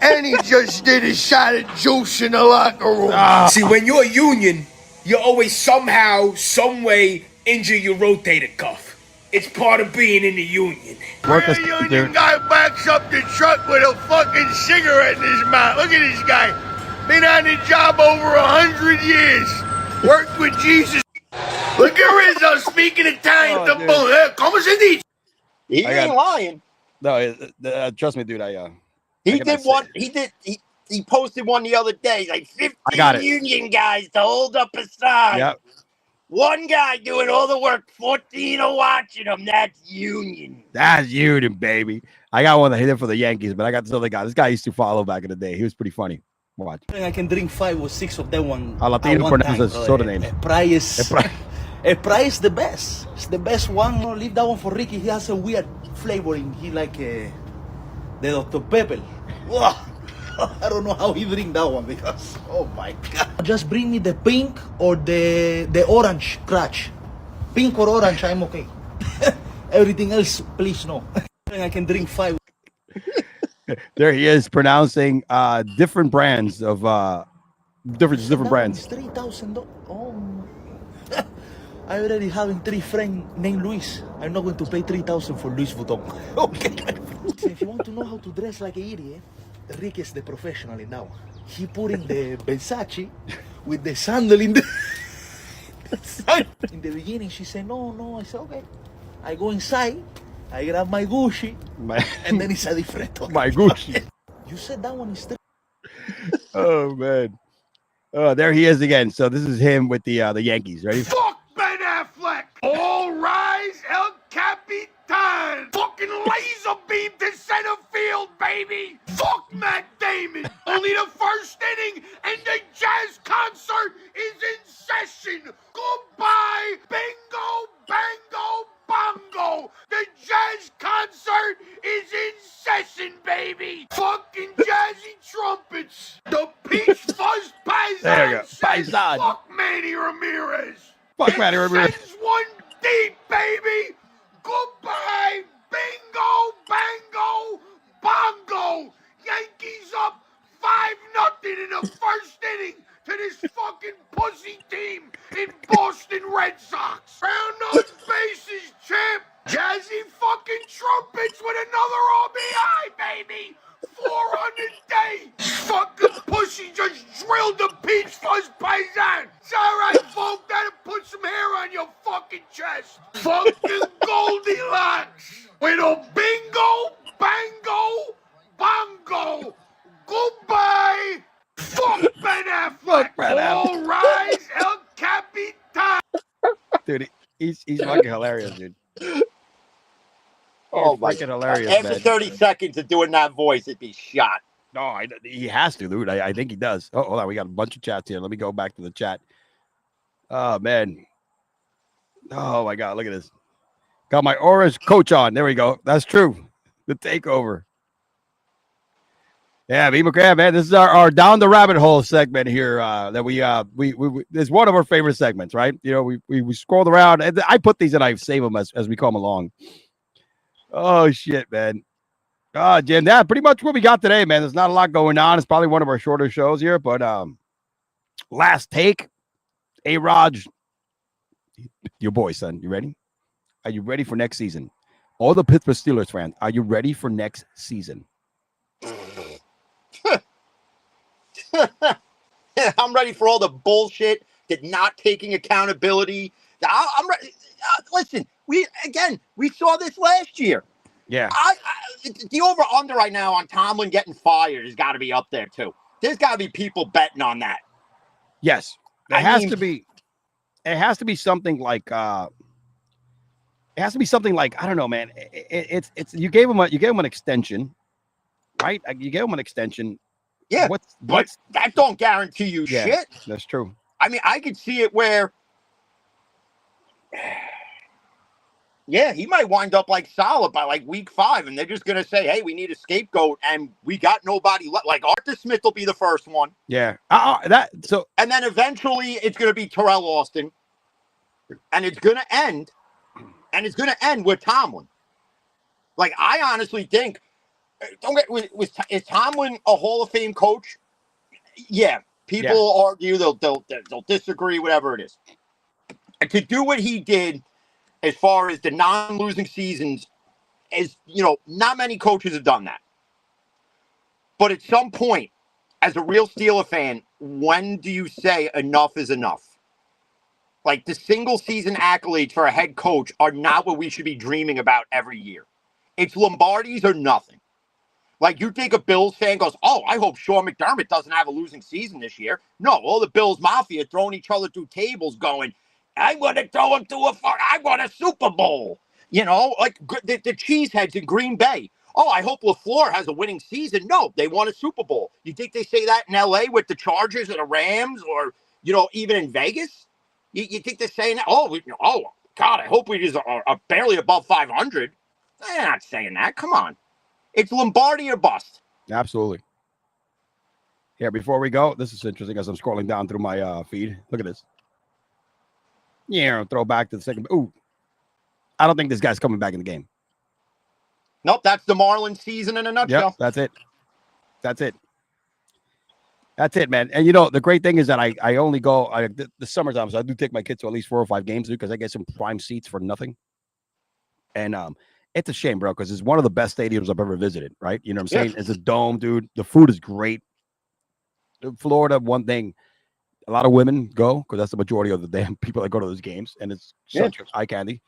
And he just did a shot of juice in the locker room. See, when you're union, you always somehow, some way injure your rotator cuff. It's part of being in the union. Real union guy backs up the truck with a fucking cigarette in his mouth. Look at this guy. Been on the job over 100 years. Worked with Jesus. Look at Rizzo speaking Italian to bull. Como se dice? He ain't lying. No, trust me, dude. He did one. He posted one the other day, like 15 union guys to hold up a sign. Yep. One guy doing all the work, 14 are watching him. That's union. That's union, baby. I got one that hit it for the Yankees, but I got this other guy. This guy I used to follow back in the day. He was pretty funny. Watch. I can drink 5 or 6 of them one. A Latino pronounces soda names. Price the best. It's the best one. No, leave that one for Ricky. He has a weird flavoring. He like the Dr. Pepper. I don't know how he drink that one because oh my god. Just bring me the pink or the orange crutch. Pink or orange, I'm okay. Everything else, please no. I can drink 5. There he is pronouncing different brands of different brands. $3,000. Oh. I already having 3 friends named Luis. I'm not going to pay $3,000 for Louis Vuitton. Okay. If you want to know how to dress like an idiot, Rick is the professional in that one. He put in the Versace with the sandal in the in the beginning. She said no. I said okay. I go inside. I grab my Gucci, and then it's a different talk. My Gucci. You said that one is. Oh man. Oh, there he is again. So this is him with the Yankees. Ready? Fuck Ben Affleck! All rise, El Capitan! Fucking laser beam to center field, baby! Fuck Matt Damon! Only the first inning and the jazz concert is in session! Goodbye! Bingo, bango, bongo! The jazz concert is in session, baby! Fucking jazzy trumpets! The peach fuzz paisan! There you go. Says, Paisan. fuck Manny Ramirez! Fuck Manny Ramirez. Sends one deep, baby! Goodbye! Bingo, bango, bongo! Yankees up 5-0 in the first inning to this fucking pussy team in Boston Red Sox. Round those bases, champ. Jazzy fucking trumpets with another RBI, baby. 400 days. Fucking pussy just drilled the peach fuzz paisan. It's all right, folk. That'll put some hair on your fucking chest. Fucking Goldilocks with a bingo, bango, bongo. Goodbye. Fuck Ben Affleck. Fuck Ben All Affleck. rise, El Capitan. Dude, he's fucking hilarious, dude. Oh my freaking hilarious, After man. 30 seconds of doing that voice, it'd be shot. No, he has to, dude. I think he does. Oh, hold on. We got a bunch of chats here. Let me go back to the chat. Oh, man. Oh, my God. Look at this. Got my Orange coach on. There we go. That's true. The takeover. Yeah, B. McCrabb, man. This is our down the rabbit hole segment here. That we it's one of our favorite segments, right? You know, we scrolled around. And I put these and I save them as we come along. Oh shit, man. Jim, yeah, pretty much what we got today, man. There's not a lot going on. It's probably one of our shorter shows here, but last take. Hey, Raj, your boy, son. You ready? Are you ready for next season? All the Pittsburgh Steelers fans, are you ready for next season? I'm ready for all the bullshit, the not taking accountability. I'm ready. Listen, we saw this last year. Yeah. The over-under right now on Tomlin getting fired has got to be up there, too. There's got to be people betting on that. Yes. It has to be something like I don't know, man. It's you gave him an extension, right? You gave him an extension. Yeah, but that don't guarantee you shit. That's true. I mean, I could see it where, yeah, he might wind up like Saleh by like week 5, and they're just gonna say, "Hey, we need a scapegoat, and we got nobody left." Like Arthur Smith will be the first one. Yeah, and then eventually it's gonna be Terrell Austin, and it's gonna end with Tomlin. Like I honestly think. Is Tomlin a Hall of Fame coach? Yeah, people argue, they'll disagree, whatever it is. And to do what he did, as far as the non-losing seasons, not many coaches have done that. But at some point, as a real Steeler fan, when do you say enough is enough? Like the single season accolades for a head coach are not what we should be dreaming about every year. It's Lombardis or nothing. Like, you think a Bills fan goes, oh, I hope Sean McDermott doesn't have a losing season this year. No, all the Bills Mafia throwing each other through tables going, I'm going to throw him to I want a Super Bowl. You know, like the cheeseheads in Green Bay. oh, I hope LaFleur has a winning season. No, they won a Super Bowl. You think they say that in L.A. with the Chargers or the Rams or, even in Vegas? You think they're saying that? Oh, God, I hope we just are barely above 500. They're not saying that. Come on. It's Lombardi or bust. Absolutely. Here, before we go, this is interesting as I'm scrolling down through my feed. Look at this. Yeah, throw back to the second. Ooh, I don't think this guy's coming back in the game. Nope, that's the Marlins season in a nutshell. Yep, that's it. That's it, man. And the great thing is that I only go the summertime, so I do take my kids to at least 4 or 5 games because I get some prime seats for nothing. And it's a shame, bro, because it's one of the best stadiums I've ever visited. Right? You know what I'm saying? It's a dome, dude. The food is great. Florida, one thing, a lot of women go because that's the majority of the damn people that go to those games, and it's such eye candy.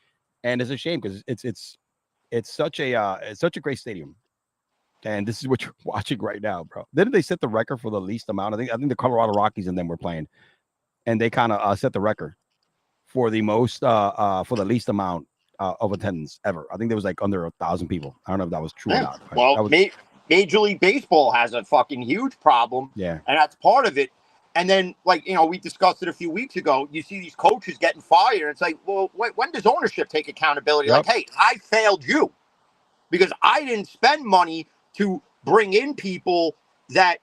And it's a shame because it's such a great stadium. And this is what you're watching right now, bro. Didn't they set the record for the least amount? I think the Colorado Rockies and them were playing, and they kind of set the record for the most for the least amount of attendance ever. I think there was like under 1,000 people. I don't know if that was true or not. Well, Major League Baseball has a fucking huge problem. Yeah. And that's part of it. And then, we discussed it a few weeks ago. You see these coaches getting fired. It's like, well, when does ownership take accountability? Like, hey, I failed you because I didn't spend money to bring in people that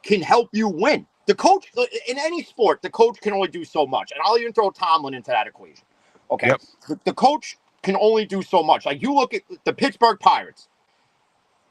can help you win. The coach, in any sport, the coach can only do so much. And I'll even throw Tomlin into that equation. Okay? Yep. The coach can only do so much. Like, you look at the Pittsburgh Pirates.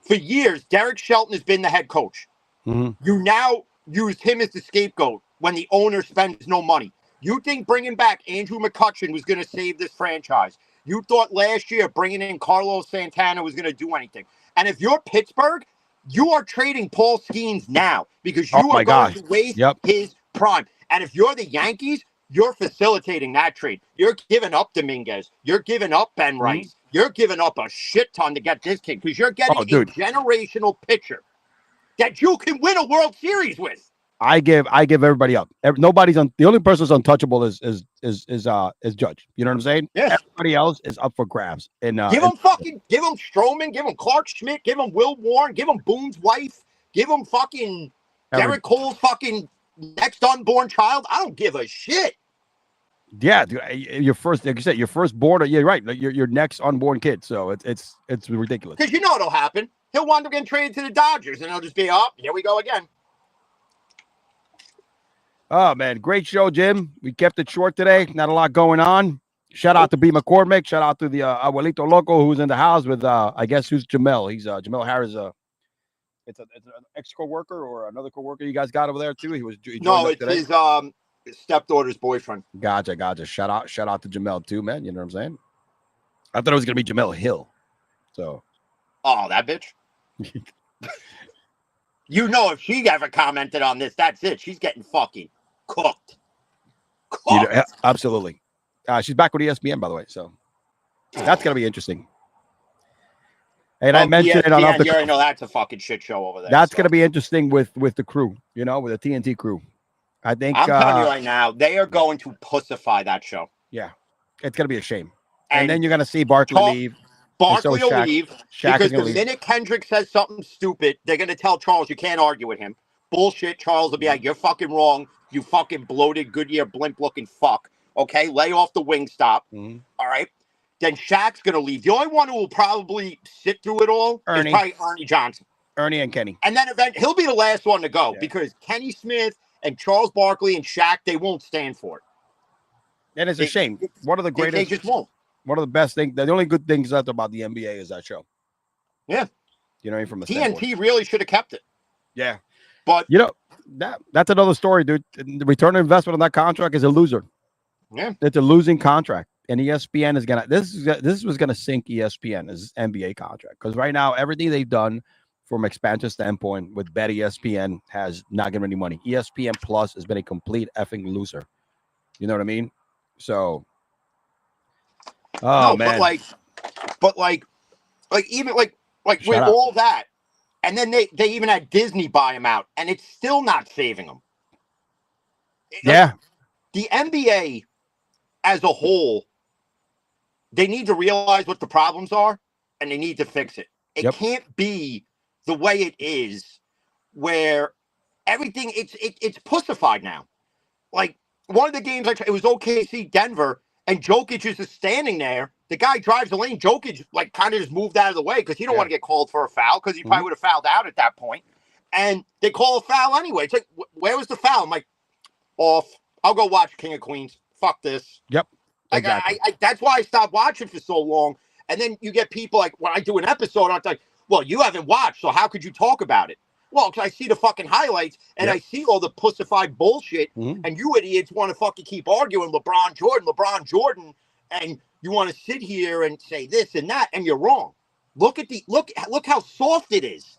For years, Derek Shelton has been the head coach. Mm-hmm. You now used him as the scapegoat when the owner spends no money. You think bringing back Andrew McCutchen was going to save this franchise. You thought last year bringing in Carlos Santana was going to do anything. And if you're Pittsburgh, you are trading Paul Skeens now because you are going to waste his prime. And if you're the Yankees, you're facilitating that trade. You're giving up Dominguez. You're giving up Ben Rice. You're giving up a shit ton to get this kid because you're getting a generational pitcher that you can win a World Series with. I give everybody up. Nobody's on. The only person who's untouchable is Judge. You know what I'm saying? Yes. Everybody else is up for grabs. And give him Stroman, give him Clark Schmidt, give him Will Warren, give him Boone's wife, give him fucking Derek Cole's fucking next unborn child. I don't give a shit. Yeah, your first, like you said, your firstborn. Yeah, right. Like your next unborn kid. So it's ridiculous. Because what'll happen. He'll wind up getting traded to the Dodgers, and he'll just be here we go again. Oh man, great show, Jim. We kept it short today. Not a lot going on. Shout out to B. McCormick. Shout out to the Abuelito Loco who's in the house with I guess who's Jamel. He's Jamel Harris. It's an ex coworker or another coworker you guys got over there too. It's his stepdaughter's boyfriend. Gotcha. Shout out to Jamel too, man. You know what I'm saying? I thought it was gonna be Jamel Hill. So, that bitch. If she ever commented on this, that's it. She's getting fucking cooked. Absolutely. She's back with ESPN, by the way. So that's gonna be interesting. And I mentioned it on you already know that's a fucking shit show over there. That's gonna be interesting with the crew, with the TNT crew. I think I'm telling you right now, they are going to pussify that show. Yeah, it's gonna be a shame. And then you're gonna see Barkley leave. Barkley will leave because the minute Kendrick says something stupid, they're going to tell Charles you can't argue with him. Bullshit. Charles will be like, you're fucking wrong. You fucking bloated Goodyear blimp looking fuck. Okay, lay off the wing stop. Mm-hmm. All right. Then Shaq's going to leave. The only one who will probably sit through it all is probably Ernie Johnson. Ernie and Kenny. And then he'll be the last one to go because Kenny Smith and Charles Barkley and Shaq, they won't stand for it. And it's a shame. One of the greatest. They just won't. One of the best things, the only good things left about the NBA is that show. Yeah. From a TNT standpoint. really should have kept it. Yeah. But that's another story, dude. The return on investment on that contract is a loser. Yeah. It's a losing contract. And ESPN is this was gonna sink ESPN as NBA contract. Because right now, everything they've done from expansion standpoint with Bet ESPN has not given any money. ESPN Plus has been a complete effing loser. You know what I mean? So man. But even with all that, and then they even had Disney buy him out, and it's still not saving them. The NBA as a whole, they need to realize what the problems are, and they need to fix it. It can't be the way it is, where everything it's pussified now. Like one of the games, it was OKC Denver, and Jokic is just standing there. The guy drives the lane. Jokic like kind of just moved out of the way because he don't want to get called for a foul because he probably would have fouled out at that point. And they call a foul anyway. It's like, where was the foul? I'm like, off. I'll go watch King of Queens. Fuck this. Yep. Like, Exactly. that's why I stopped watching for so long. And then you get people like, when I do an episode, I'm like, well, you haven't watched, so how could you talk about it? Well, because I see the fucking highlights and I see all the pussified bullshit, and you idiots want to fucking keep arguing LeBron Jordan, and you want to sit here and say this and that, and you're wrong. Look how soft it is.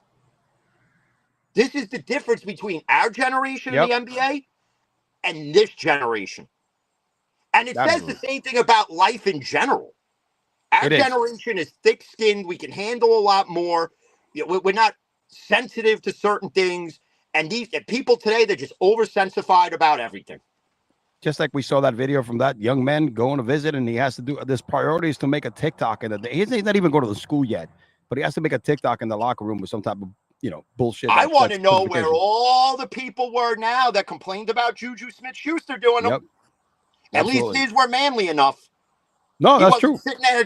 This is the difference between our generation in the NBA and this generation. And it says the same thing about life in general. Our generation is thick-skinned. We can handle a lot more. We're not sensitive to certain things. And these people today, they're just oversensified about everything. Just like we saw that video from that young man going to visit, and he has to do this priorities to make a TikTok. And he's not even going to the school yet, but he has to make a TikTok in the locker room with some type of bullshit. I want to know where all the people were now that complained about Juju Smith-Schuster doing them. At least his were manly enough. No, that's true.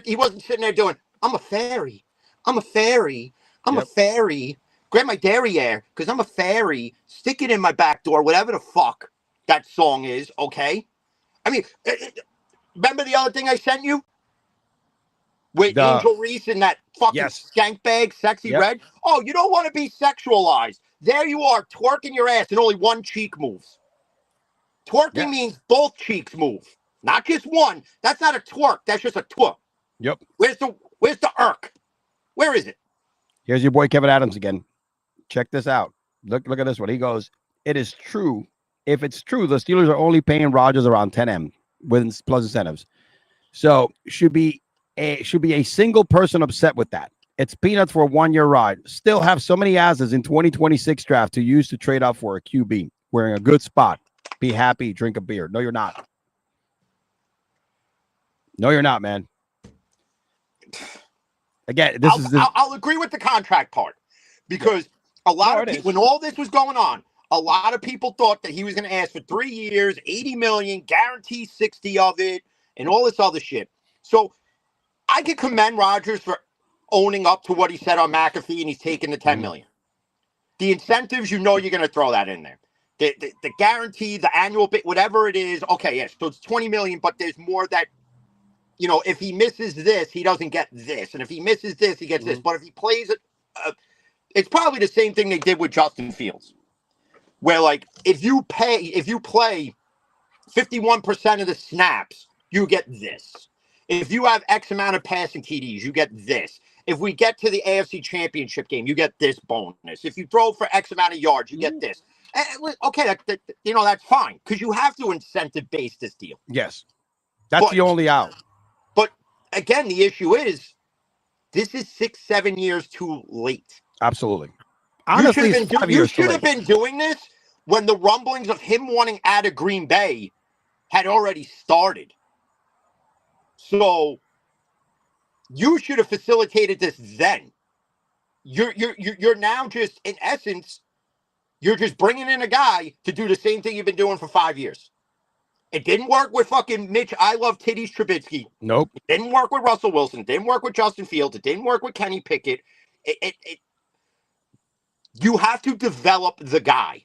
He wasn't sitting there doing, I'm a fairy. I'm a fairy. I'm a fairy. Grab my derriere because I'm a fairy. Stick it in my back door, whatever the fuck that song is, okay? I mean, remember the other thing I sent you? With Angel Reese and that fucking skank bag, Sexy Red? Oh, you don't want to be sexualized. There you are, twerking your ass and only one cheek moves. Twerking means both cheeks move. Not just one. That's not a twerk. That's just a twerk. Yep. Where's the irk? Where is it? Here's your boy Kevin Adams again. Check this out. Look at this one. He goes, it is true. If it's true, the Steelers are only paying Rodgers around 10M with plus incentives. So should be a single person upset with that. It's peanuts for a 1-year ride. Still have so many asses in 2026 draft to use to trade out for a QB. We're in a good spot. Be happy, drink a beer. No, you're not. No, you're not, man. Again, I'll agree with the contract part because a lot of people, when all this was going on, a lot of people thought that he was going to ask for 3 years, $80 million, guarantee 60 of it, and all this other shit. So I could commend Rodgers for owning up to what he said on McAfee, and he's taking the $10 million. The incentives, you're going to throw that in there. The guarantee, the annual bit, whatever it is, okay, yes, so it's $20 million, but there's more that, if he misses this, he doesn't get this. And if he misses this, he gets this. But if he plays it, it's probably the same thing they did with Justin Fields. Where, like, if you play 51% of the snaps, you get this. If you have X amount of passing TDs, you get this. If we get to the AFC Championship game, you get this bonus. If you throw for X amount of yards, you get this. Okay, that's fine. Because you have to incentive-base this deal. Yes. That's the only out. But, again, the issue is this is 6-7 years too late. Absolutely. Honestly, you should have been doing this when the rumblings of him wanting out of Green Bay had already started. So you should have facilitated this then. You're now just, in essence, you're just bringing in a guy to do the same thing you've been doing for 5 years. It didn't work with fucking Mitch, I love titties Trubisky. Nope. It didn't work with Russell Wilson. It didn't work with Justin Fields. It didn't work with Kenny Pickett. You have to develop the guy.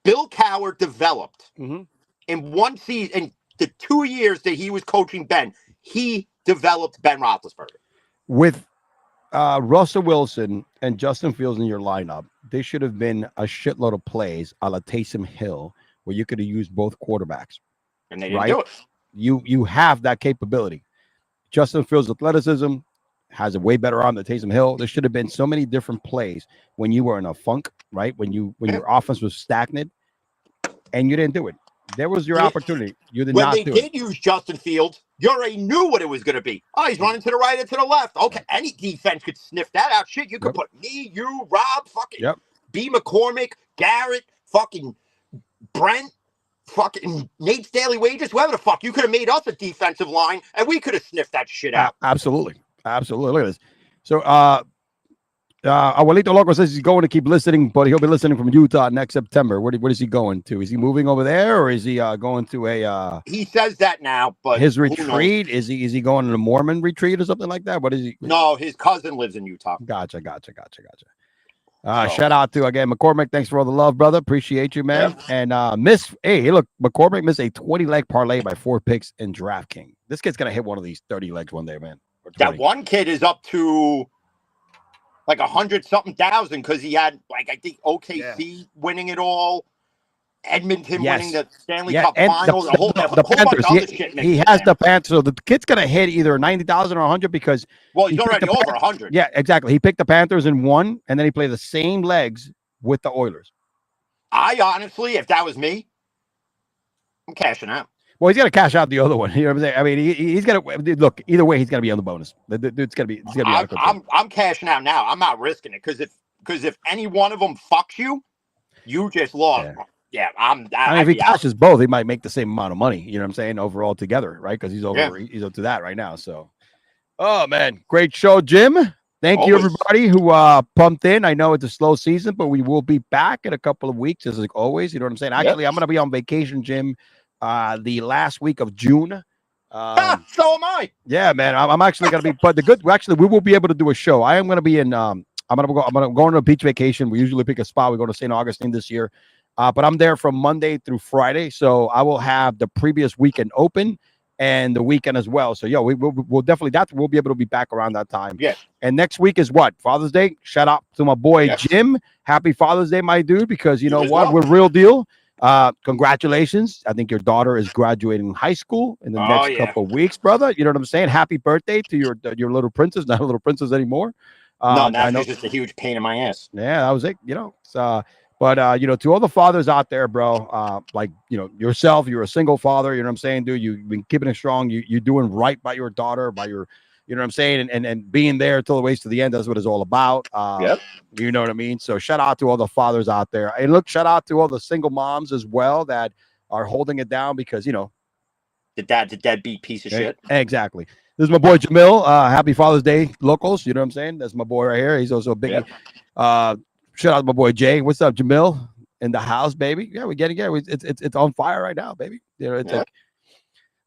Bill Cowher developed in one season, in the 2 years that he was coaching Ben, he developed Ben Roethlisberger. With Russell Wilson and Justin Fields in your lineup, they should have been a shitload of plays a la Taysom Hill where you could have used both quarterbacks. And they didn't do it. You have that capability. Justin Fields' athleticism has a way better arm than Taysom Hill. There should have been so many different plays when you were in a funk, right? When your offense was stagnant, and you didn't do it. There was your opportunity. You did not do it. When they did use Justin Fields, you already knew what it was going to be. Oh, he's running to the right or to the left. Okay, any defense could sniff that out. Shit, you could put me, you, Rob, fucking B. McCormick, Garrett, fucking Brent, fucking Nate's Daily Wages, whoever the fuck. You could have made us a defensive line, and we could have sniffed that shit out. Absolutely. Absolutely. Look at this. So Abuelito Loco says he's going to keep listening, but he'll be listening from Utah next September. What is he going to? Is he moving over there, or is he going to a? He says that now, but his retreat is he going to a Mormon retreat or something like that? What is he? No, his cousin lives in Utah. Gotcha. Shout out to again McCormick. Thanks for all the love, brother. Appreciate you, man. And look, McCormick missed a 20-leg parlay by 4 picks in DraftKings. This kid's gonna hit one of these 30 legs one day, man. That one kid is up to like 100-something thousand because he had like I think OKC winning it all, Edmonton winning the Stanley Cup Finals, a whole bunch of other shit. He has the Panthers, so the kid's gonna hit either 90,000 or 100 because he's already over 100. Yeah, exactly. He picked the Panthers and won, and then he played the same legs with the Oilers. I honestly, if that was me, I'm cashing out. Well, he's got to cash out the other one. You know what I'm saying? I mean, he's got to look. Either way, he's going to be on the bonus. The dude's going to be. It's gonna be I'm cashing out now. I'm not risking it because if any one of them fucks you, you just lost. Yeah, I mean, if he cashes both, he might make the same amount of money. You know what I'm saying? Overall, together, right? Because he's over. He's up to that right now. So, oh man, great show, Jim. Thank you, everybody who pumped in. I know it's a slow season, but we will be back in a couple of weeks, as like always. You know what I'm saying? Actually, I'm going to be on vacation, Jim. The last week of June. So am I. Yeah, man. I'm actually gonna be, but we will be able to do a show. I am gonna be in I'm gonna go on a beach vacation. We usually pick a spot. We go to St. Augustine this year. But I'm there from Monday through Friday. So I will have the previous weekend open and the weekend as well. So we'll definitely we'll be able to be back around that time. Yeah. And next week is what? Father's Day. Shout out to my boy Jim. Happy Father's Day, my dude, because you know what? We're real deal. Congratulations. I think your daughter is graduating high school in the next couple of weeks, brother. You know what I'm saying? Happy birthday to your little princess, not a little princess anymore. No, that's just a huge pain in my ass. Yeah, that was it, you know. But you know, to all the fathers out there, bro, like, you know, yourself, you're a single father, you know what I'm saying, dude, you've been keeping it strong, you're doing right by your daughter, by your, you know what I'm saying, and being there till the ways to the end, that's what it's all about. You know what I mean? So shout out to all the fathers out there. And look, shout out to all the single moms as well that are holding it down because, you know, the deadbeat piece of shit. Exactly. This is my boy Jamil. Happy Father's Day, locals. You know what I'm saying? That's my boy right here. He's also a big shout out to my boy Jay. What's up, Jamil? In the house, baby. Yeah, we get it. It's on fire right now, baby. You know, it's like,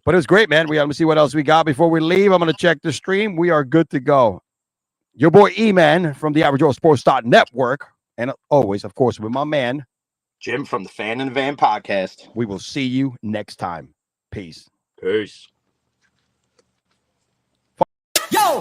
but it was great, man. We got to see what else we got before we leave. I'm gonna check the stream. We are good to go. Your boy E-Man from the Average Joe Sports Network, and always, of course, with my man Jim from the Fan in the Van podcast. We will see you next time. Peace. Peace. Yo.